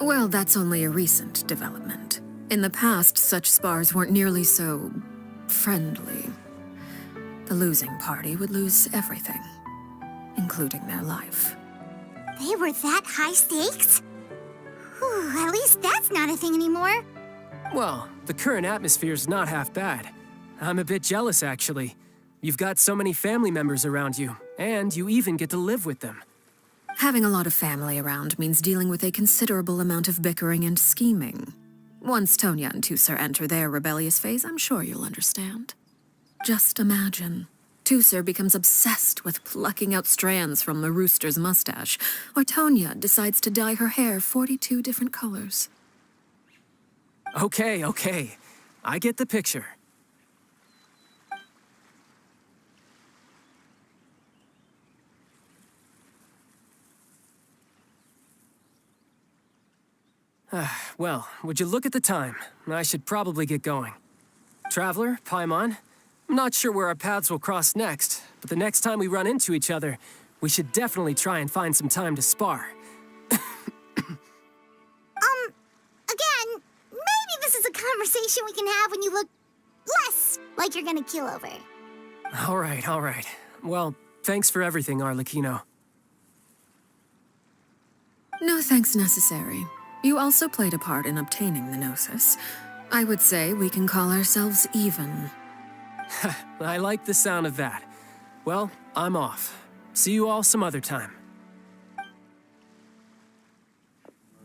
Well, that's only a recent development. In the past, such spars weren't nearly so friendly. The losing party would lose everything, including their life. They were that high stakes? Whew, at least that's not a thing anymore. Well, the current atmosphere's not half bad. I'm a bit jealous, actually. You've got so many family members around you, and you even get to live with them. Having a lot of family around means dealing with a considerable amount of bickering and scheming. Once Tonya and Tusser enter their rebellious phase, I'm sure you'll understand. Just imagine. Tusser becomes obsessed with plucking out strands from the rooster's mustache, or Tonya decides to dye her hair 42 different colors. Okay. I get the picture. Well, would you look at the time? I should probably get going. Traveler, Paimon, I'm not sure where our paths will cross next, but the next time we run into each other, we should definitely try and find some time to spar. Again, maybe this is a conversation we can have when you look less like you're gonna keel over. All right. Well, thanks for everything, Arlecchino. No thanks necessary. You also played a part in obtaining the Gnosis. I would say we can call ourselves even. I like the sound of that. Well, I'm off. See you all some other time.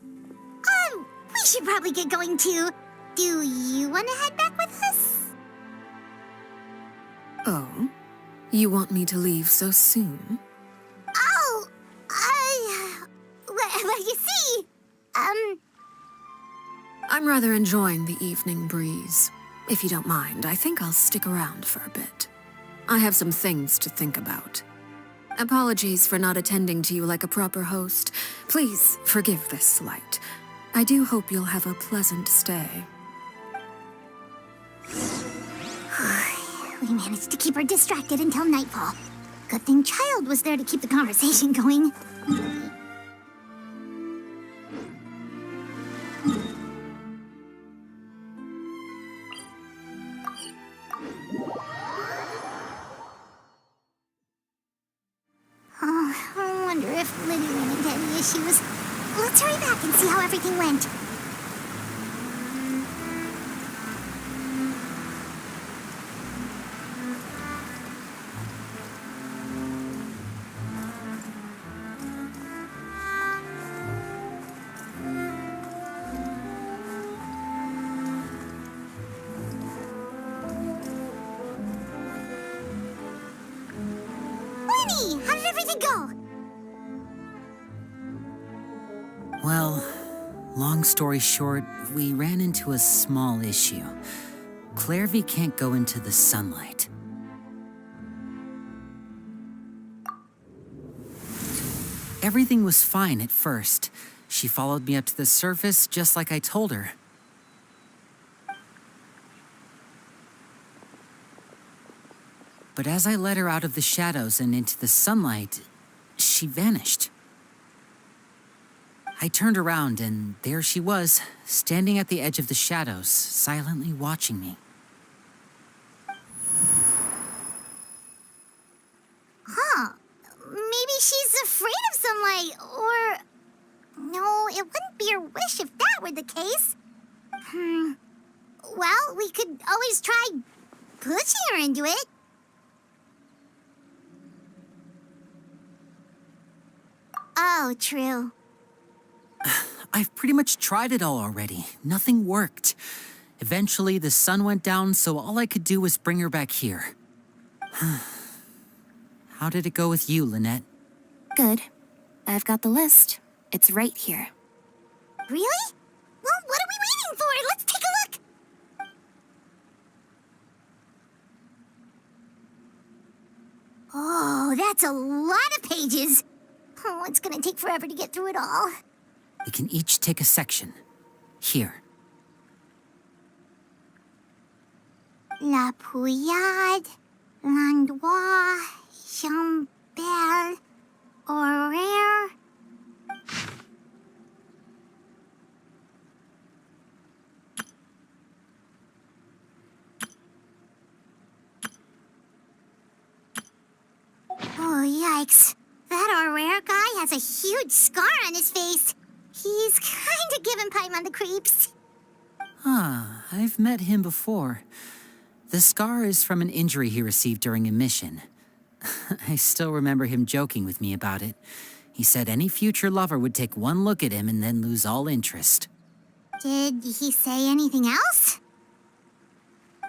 We should probably get going too. Do you want to head back with us? Oh? You want me to leave so soon? Oh, well, you see, I'm rather enjoying the evening breeze. If you don't mind, I think I'll stick around for a bit. I have some things to think about. Apologies for not attending to you like a proper host. Please forgive this slight. I do hope you'll have a pleasant stay. We managed to keep her distracted until nightfall. Good thing Child was there to keep the conversation going. Oh, I wonder if Liddy ran into any issues. Let's hurry back and see how everything went. Lenny, how did everything go? Well, long story short, we ran into a small issue. Clairvy can't go into the sunlight. Everything was fine at first. She followed me up to the surface just like I told her. But as I led her out of the shadows and into the sunlight, she vanished. I turned around and there she was, standing at the edge of the shadows, silently watching me. Huh. Maybe she's afraid of sunlight, or... No, it wouldn't be her wish if that were the case. Well, we could always try pushing her into it. Oh, true. I've pretty much tried it all already. Nothing worked. Eventually, the sun went down, so all I could do was bring her back here. How did it go with you, Lynette? Good. I've got the list. It's right here. Really? Well, what are we waiting for? Let's take a look! Oh, that's a lot of pages. Oh, it's gonna take forever to get through it all. We can each take a section. Here. La Pouillade, l'endroit, Chambel, horaire. Oh, yikes. That horaire guy has a huge scar on his face. He's kinda giving Paimon the creeps. I've met him before. The scar is from an injury he received during a mission. I still remember him joking with me about it. He said any future lover would take one look at him and then lose all interest. Did he say anything else?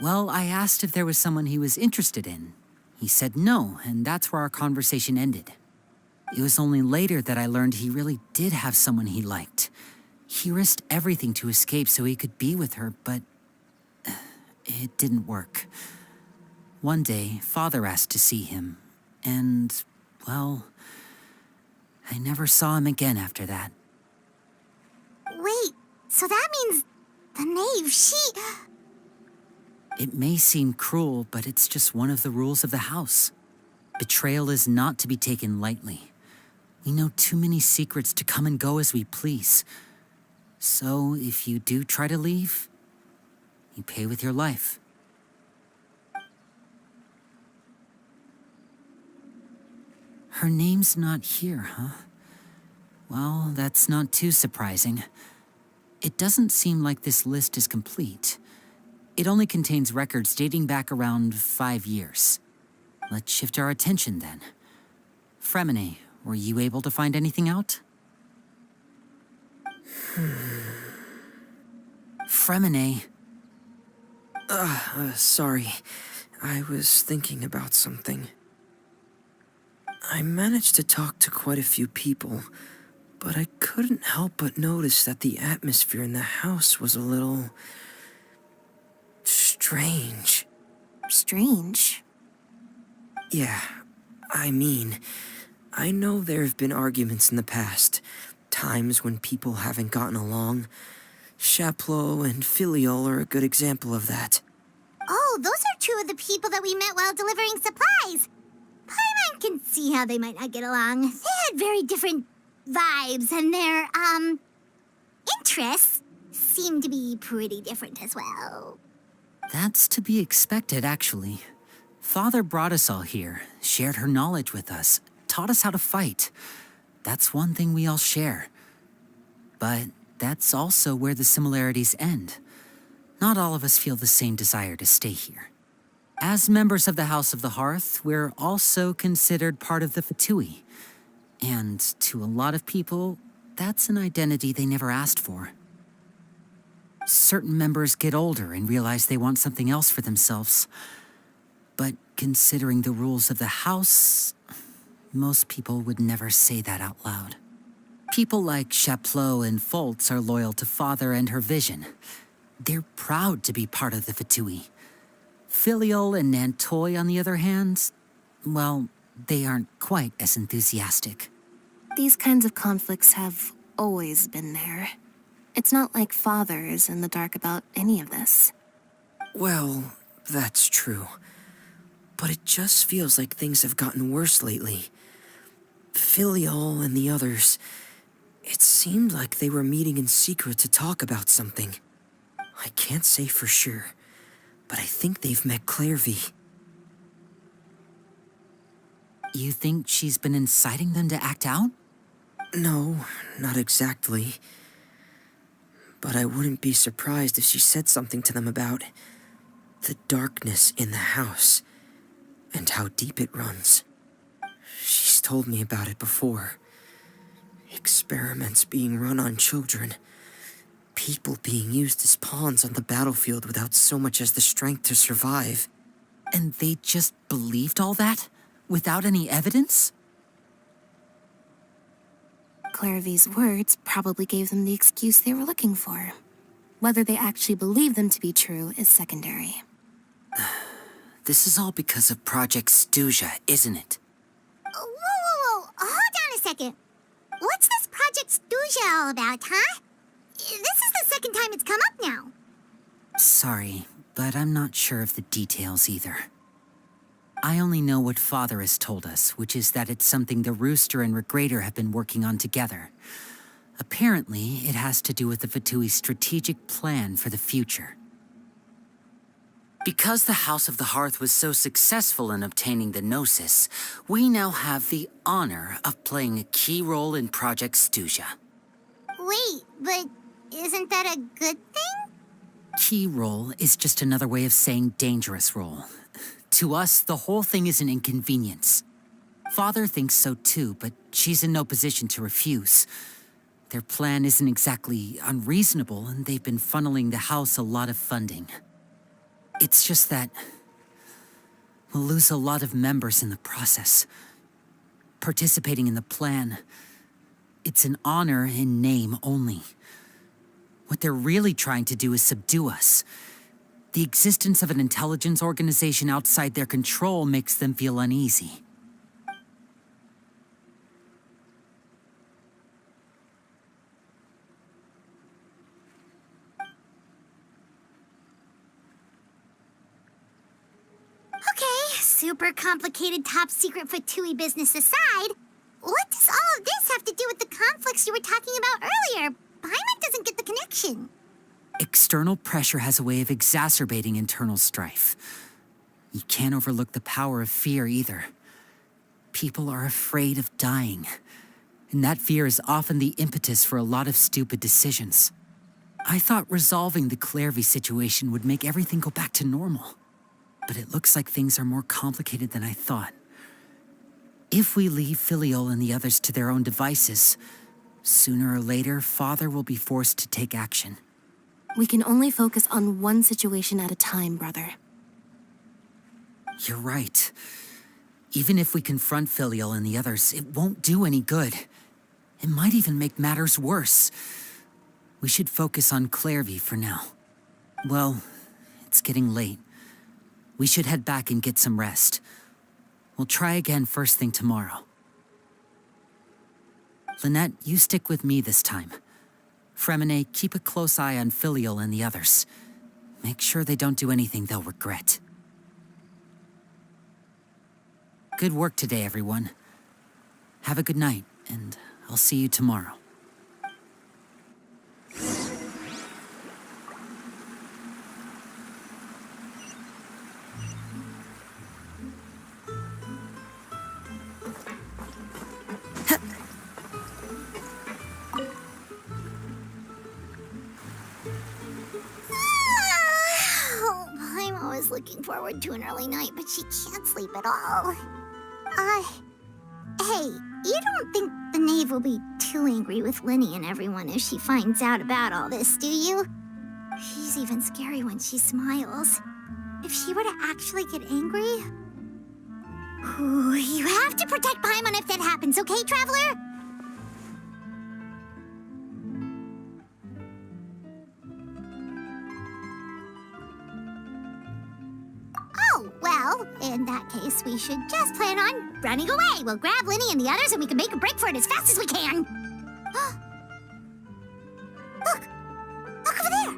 Well, I asked if there was someone he was interested in. He said no, and that's where our conversation ended. It was only later that I learned he really did have someone he liked. He risked everything to escape so he could be with her, but it didn't work. One day, Father asked to see him, and, well, I never saw him again after that. Wait, so that means the knave, It may seem cruel, but it's just one of the rules of the house. Betrayal is not to be taken lightly. We know too many secrets to come and go as we please. So, if you do try to leave, you pay with your life. Her name's not here, huh? Well, that's not too surprising. It doesn't seem like this list is complete. It only contains records dating back around 5 years. Let's shift our attention then. Fremine, were you able to find anything out? Fremine. Sorry. I was thinking about something. I managed to talk to quite a few people, but I couldn't help but notice that the atmosphere in the house was a little strange. Strange? Yeah, I mean, I know there have been arguments in the past, times when people haven't gotten along. Chaplot and Filiol are a good example of that. Oh, those are two of the people that we met while delivering supplies. Paimon can see how they might not get along. They had very different vibes, and their, interests seem to be pretty different as well. That's to be expected, actually. Father brought us all here, shared her knowledge with us, taught us how to fight. That's one thing we all share. But that's also where the similarities end. Not all of us feel the same desire to stay here. As members of the House of the Hearth, we're also considered part of the Fatui. And to a lot of people, that's an identity they never asked for. Certain members get older and realize they want something else for themselves. But considering the rules of the house, most people would never say that out loud. People like Chaplot and Foltz are loyal to Father and her vision. They're proud to be part of the Fatui. Filiol and Nantoy, on the other hand, well, they aren't quite as enthusiastic. These kinds of conflicts have always been there. It's not like Father is in the dark about any of this. Well, that's true. But it just feels like things have gotten worse lately. Filiol and the others, it seemed like they were meeting in secret to talk about something. I can't say for sure, but I think they've met Clairvy. You think she's been inciting them to act out? No, not exactly. But I wouldn't be surprised if she said something to them about the darkness in the house and how deep it runs. She's told me about it before. Experiments being run on children. People being used as pawns on the battlefield without so much as the strength to survive. And they just believed all that? Without any evidence? Clairvy's words probably gave them the excuse they were looking for. Whether they actually believe them to be true is secondary. This is all because of Project Stuja, isn't it? Whoa. Hold on a second. What's this Project Stuja all about, huh? This is the second time it's come up now. Sorry, but I'm not sure of the details either. I only know what Father has told us, which is that it's something the Rooster and Regrader have been working on together. Apparently, it has to do with the Fatui's strategic plan for the future. Because the House of the Hearth was so successful in obtaining the Gnosis, we now have the honor of playing a key role in Project Stuja. Wait, but isn't that a good thing? Key role is just another way of saying dangerous role. To us, the whole thing is an inconvenience. Father thinks so too, but she's in no position to refuse. Their plan isn't exactly unreasonable, and they've been funneling the house a lot of funding. It's just that we'll lose a lot of members in the process. Participating in the plan, it's an honor in name only. What they're really trying to do is subdue us. The existence of an intelligence organization outside their control makes them feel uneasy. Okay, super complicated top secret Fatui business aside, what does all of this have to do with the conflicts you were talking about earlier? Paimon doesn't get the connection. External pressure has a way of exacerbating internal strife. You can't overlook the power of fear either. People are afraid of dying, and that fear is often the impetus for a lot of stupid decisions. I thought resolving the Clairvy situation would make everything go back to normal, but it looks like things are more complicated than I thought. If we leave Filiol and the others to their own devices, sooner or later, Father will be forced to take action. We can only focus on one situation at a time, brother. You're right. Even if we confront Filial and the others, it won't do any good. It might even make matters worse. We should focus on Clairvy for now. Well, it's getting late. We should head back and get some rest. We'll try again first thing tomorrow. Lynette, you stick with me this time. Fremine, keep a close eye on Filial and the others. Make sure they don't do anything they'll regret. Good work today, everyone. Have a good night, and I'll see you tomorrow. I'm always looking forward to an early night, but she can't sleep at all. Hey, you don't think the Knave will be too angry with Lenny and everyone if she finds out about all this, do you? She's even scary when she smiles. If she were to actually get angry... Ooh, you have to protect Paimon if that happens, okay, Traveler? Oh, well, in that case, we should just plan on running away. We'll grab Lenny and the others and we can make a break for it as fast as we can. Look! Look over there!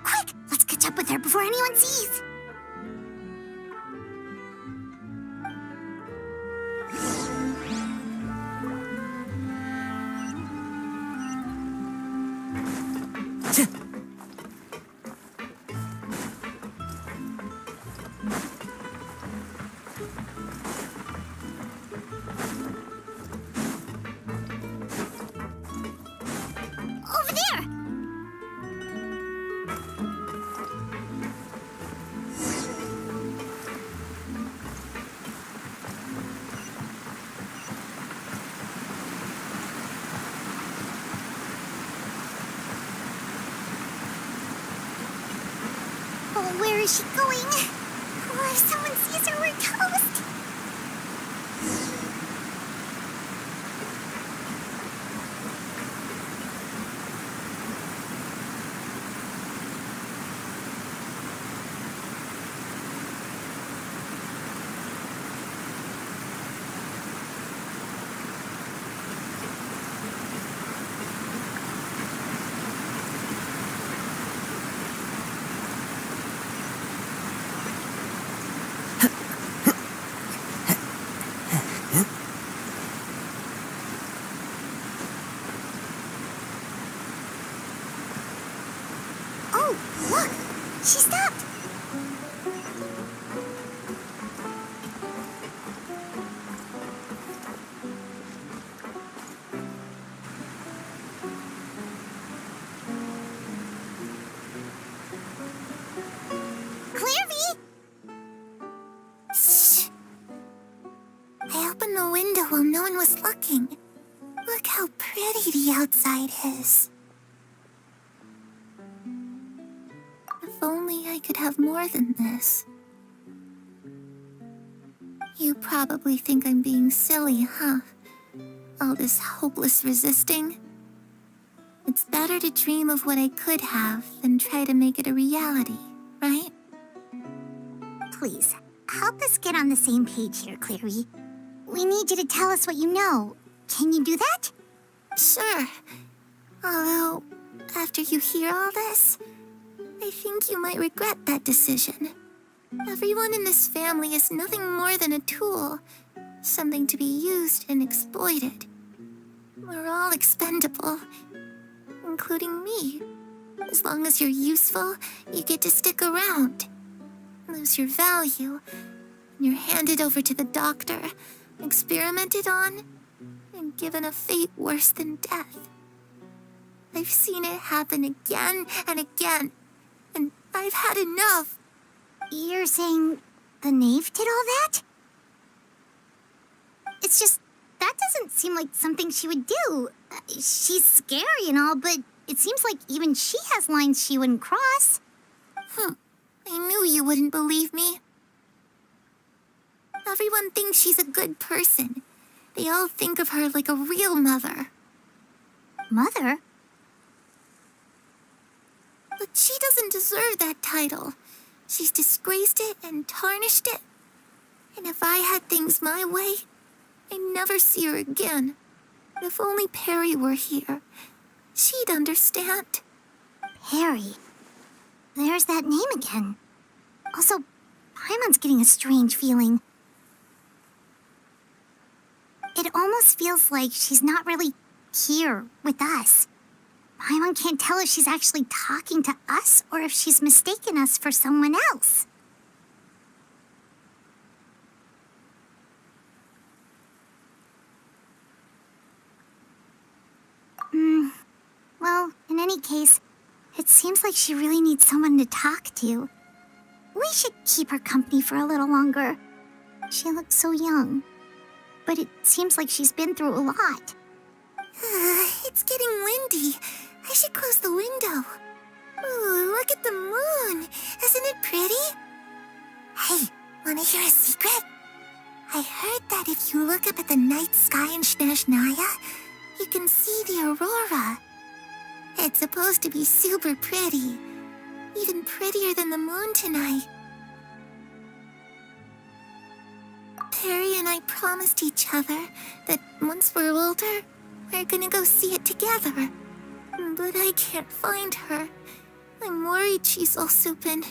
Quick! Let's catch up with her before anyone sees. Over there! Where is she going? Or if someone sees her, we're toast. Oh, look! She stopped! Clearvy! Shh! I opened the window while no one was looking. Look how pretty the outside is. If only I could have more than this. You probably think I'm being silly, huh? All this hopeless resisting. It's better to dream of what I could have than try to make it a reality, right? Please, help us get on the same page here, Cleary. We need you to tell us what you know. Can you do that? Sure. Although, after you hear all this, I think you might regret that decision. Everyone in this family is nothing more than a tool, something to be used and exploited. We're all expendable, including me. As long as you're useful, you get to stick around. Lose your value, and you're handed over to the doctor, experimented on, and given a fate worse than death. I've seen it happen again and again, and I've had enough. You're saying the knave did all that? It's just, that doesn't seem like something she would do. She's scary and all, but it seems like even she has lines she wouldn't cross. I knew you wouldn't believe me. Everyone thinks she's a good person. They all think of her like a real mother. Mother? But she doesn't deserve that title. She's disgraced it and tarnished it. And if I had things my way, I'd never see her again. If only Perry were here, she'd understand. Perry? There's that name again. Also, Paimon's getting a strange feeling. It almost feels like she's not really here with us. Paimon can't tell if she's actually talking to us or if she's mistaken us for someone else. Well, in any case, it seems like she really needs someone to talk to. We should keep her company for a little longer. She looks so young. But it seems like she's been through a lot. It's getting windy. I should close the window. Ooh, look at the moon. Isn't it pretty? Hey, wanna hear a secret? I heard that if you look up at the night sky in Snezhnaya, you can see the aurora. It's supposed to be super pretty. Even prettier than the moon tonight. Perry and I promised each other that once we're older, we're gonna go see it together. But I can't find her. I'm worried she's also been...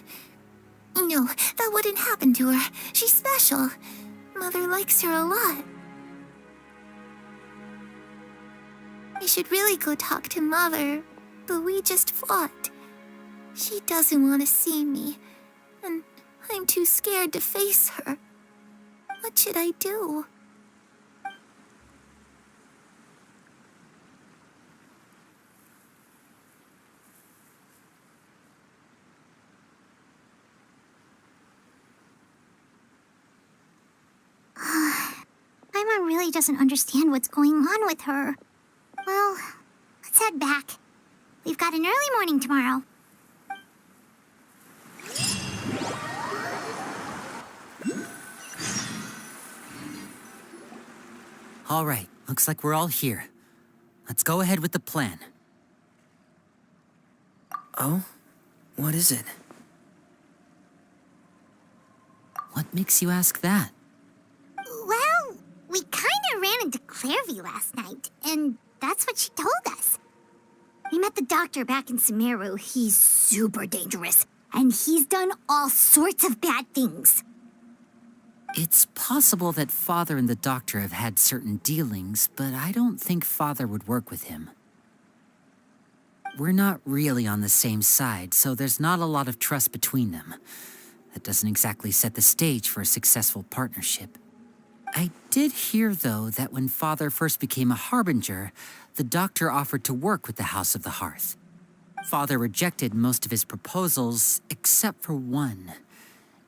No, that wouldn't happen to her. She's special. Mother likes her a lot. I should really go talk to Mother, but we just fought. She doesn't want to see me, and I'm too scared to face her. What should I do? Paimon really doesn't understand what's going on with her. Well, let's head back. We've got an early morning tomorrow. All right, looks like we're all here. Let's go ahead with the plan. Oh? What is it? What makes you ask that? Well, we kinda ran into Clairvy last night, and that's what she told us. We met the doctor back in Sumeru. He's super dangerous, and he's done all sorts of bad things. It's possible that Father and the Doctor have had certain dealings, but I don't think Father would work with him. We're not really on the same side, so there's not a lot of trust between them. That doesn't exactly set the stage for a successful partnership. I did hear, though, that when Father first became a Harbinger, the Doctor offered to work with the House of the Hearth. Father rejected most of his proposals, except for one.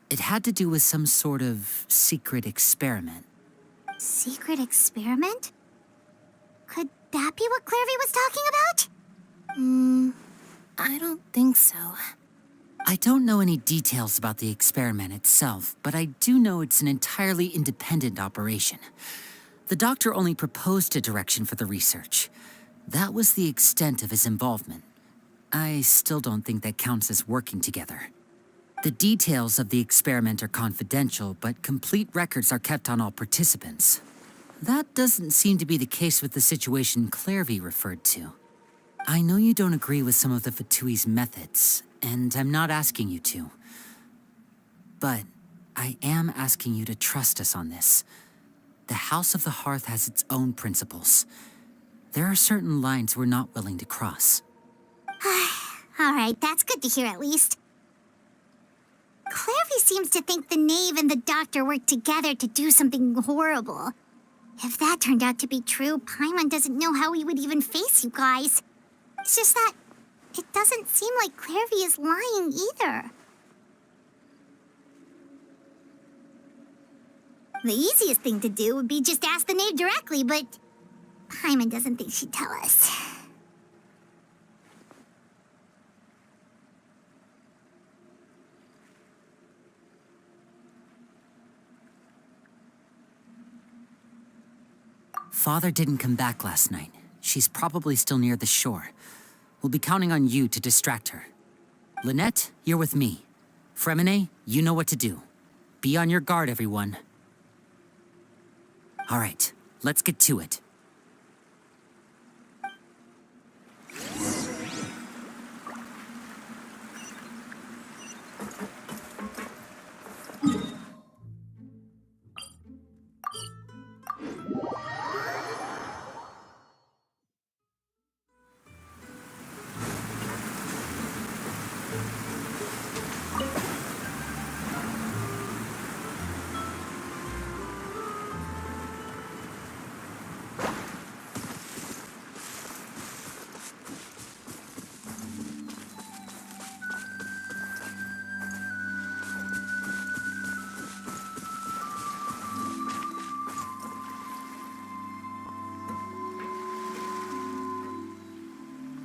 It had to do with some sort of secret experiment. Secret experiment? Could that be what Clairvy was talking about? I don't think so. I don't know any details about the experiment itself, but I do know it's an entirely independent operation. The Doctor only proposed a direction for the research. That was the extent of his involvement. I still don't think that counts as working together. The details of the experiment are confidential, but complete records are kept on all participants. That doesn't seem to be the case with the situation Clairvy referred to. I know you don't agree with some of the Fatui's methods, and I'm not asking you to. But I am asking you to trust us on this. The House of the Hearth has its own principles. There are certain lines we're not willing to cross. Alright, that's good to hear at least. Clairvy seems to think the Knave and the Doctor worked together to do something horrible. If that turned out to be true, Paimon doesn't know how he would even face you guys. It's just that it doesn't seem like Clairvy is lying either. The easiest thing to do would be just ask the Knave directly, but Paimon doesn't think she'd tell us. Father didn't come back last night. She's probably still near the shore. We'll be counting on you to distract her. Lynette, you're with me. Fremine, you know what to do. Be on your guard, everyone. All right, let's get to it.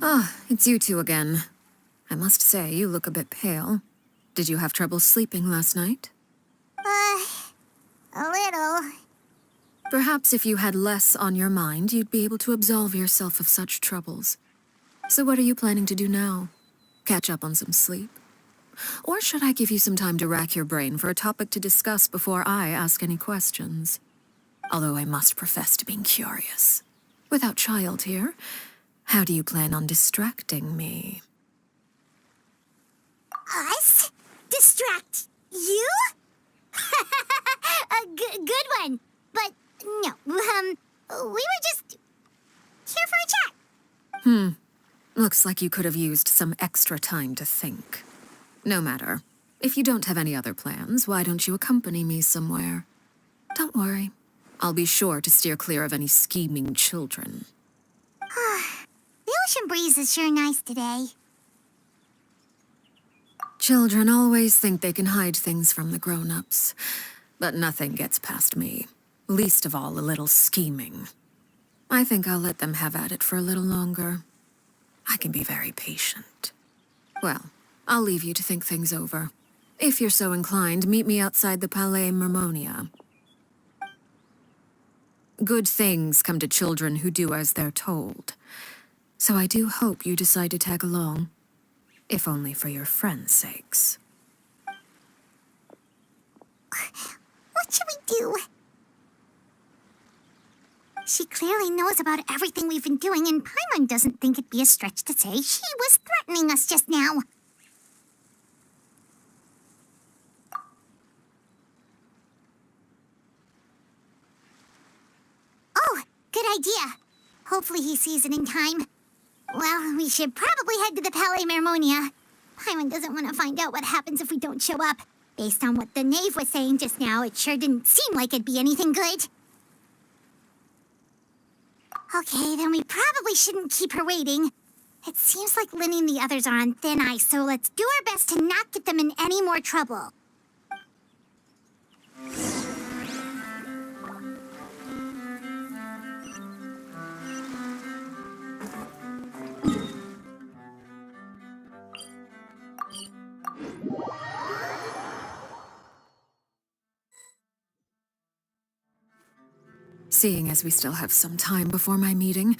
Ah, it's you two again. I must say, you look a bit pale. Did you have trouble sleeping last night? A little. Perhaps if you had less on your mind, you'd be able to absolve yourself of such troubles. So what are you planning to do now? Catch up on some sleep? Or should I give you some time to rack your brain for a topic to discuss before I ask any questions? Although I must profess to being curious. Without child here, how do you plan on distracting me? Us? Distract you? A good one. But no, we were just here for a chat. Looks like you could have used some extra time to think. No matter. If you don't have any other plans, why don't you accompany me somewhere? Don't worry. I'll be sure to steer clear of any scheming children. The ocean breeze is sure nice today. Children always think they can hide things from the grown-ups. But nothing gets past me. Least of all a little scheming. I think I'll let them have at it for a little longer. I can be very patient. Well, I'll leave you to think things over. If you're so inclined, meet me outside the Palais Mermonia. Good things come to children who do as they're told. So I do hope you decide to tag along, if only for your friends' sakes. What should we do? She clearly knows about everything we've been doing, and Paimon doesn't think it'd be a stretch to say she was threatening us just now. Oh, good idea. Hopefully he sees it in time. Well, we should probably head to the Palais Mermonia. Paimon doesn't want to find out what happens if we don't show up. Based on what the knave was saying just now, it sure didn't seem like it'd be anything good. Okay, then we probably shouldn't keep her waiting. It seems like Linny and the others are on thin ice, so let's do our best to not get them in any more trouble. Seeing as we still have some time before my meeting,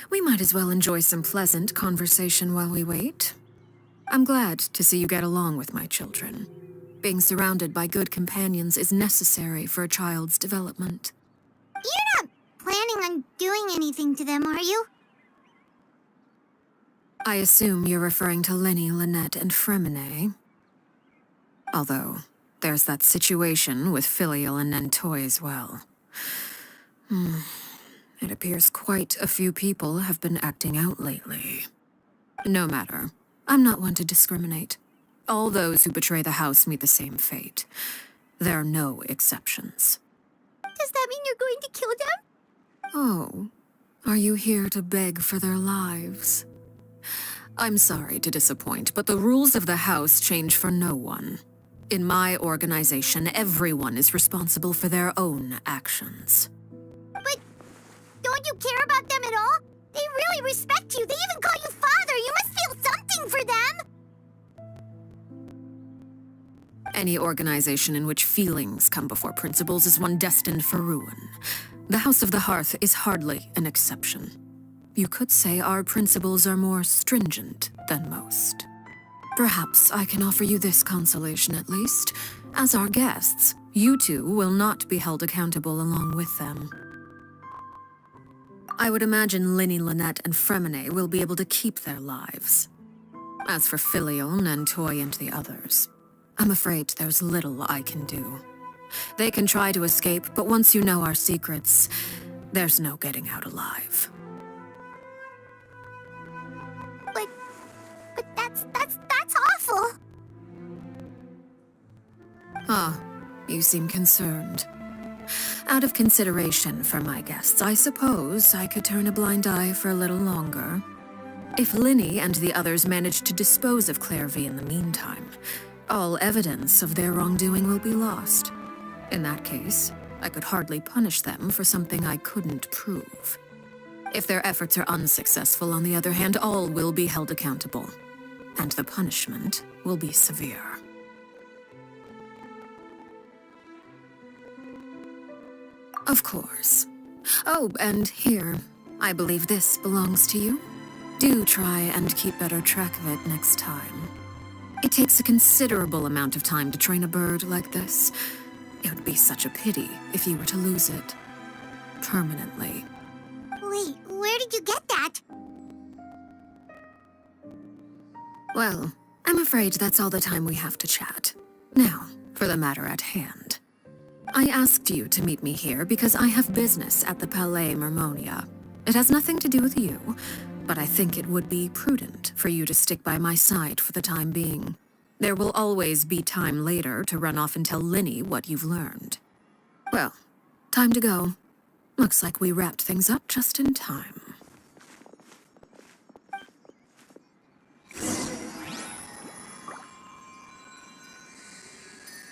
we might as well enjoy some pleasant conversation while we wait. I'm glad to see you get along with my children. Being surrounded by good companions is necessary for a child's development. You're not planning on doing anything to them, are you? I assume you're referring to Lenny, Lynette, and Fremine. Although, there's that situation with Filial and Nentoy as well. It appears quite a few people have been acting out lately. No matter. I'm not one to discriminate. All those who betray the house meet the same fate. There are no exceptions. Does that mean you're going to kill them? Oh, are you here to beg for their lives? I'm sorry to disappoint, but the rules of the house change for no one. In my organization, everyone is responsible for their own actions. But don't you care about them at all? They really respect you. They even call you father. You must feel something for them. Any organization in which feelings come before principles is one destined for ruin. The House of the Hearth is hardly an exception. You could say our principles are more stringent than most. Perhaps I can offer you this consolation at least. As our guests, you two will not be held accountable along with them. I would imagine Linny, Lynette, and Fremine will be able to keep their lives. As for Filial, Nentoy, and the others, I'm afraid there's little I can do. They can try to escape, but once you know our secrets, there's no getting out alive. But that's awful. Ah, you seem concerned. Out of consideration for my guests, I suppose I could turn a blind eye for a little longer. If Linny and the others manage to dispose of Clairvy in the meantime, all evidence of their wrongdoing will be lost. In that case, I could hardly punish them for something I couldn't prove. If their efforts are unsuccessful, on the other hand, all will be held accountable, and the punishment will be severe. Of course. Oh, and here, I believe this belongs to you. Do try and keep better track of it next time. It takes a considerable amount of time to train a bird like this. It would be such a pity if you were to lose it. Permanently. Wait, where did you get that? Well, I'm afraid that's all the time we have to chat. Now, for the matter at hand. I asked you to meet me here because I have business at the Palais Mermonia. It has nothing to do with you, but I think it would be prudent for you to stick by my side for the time being. There will always be time later to run off and tell Linny what you've learned. Well, time to go. Looks like we wrapped things up just in time.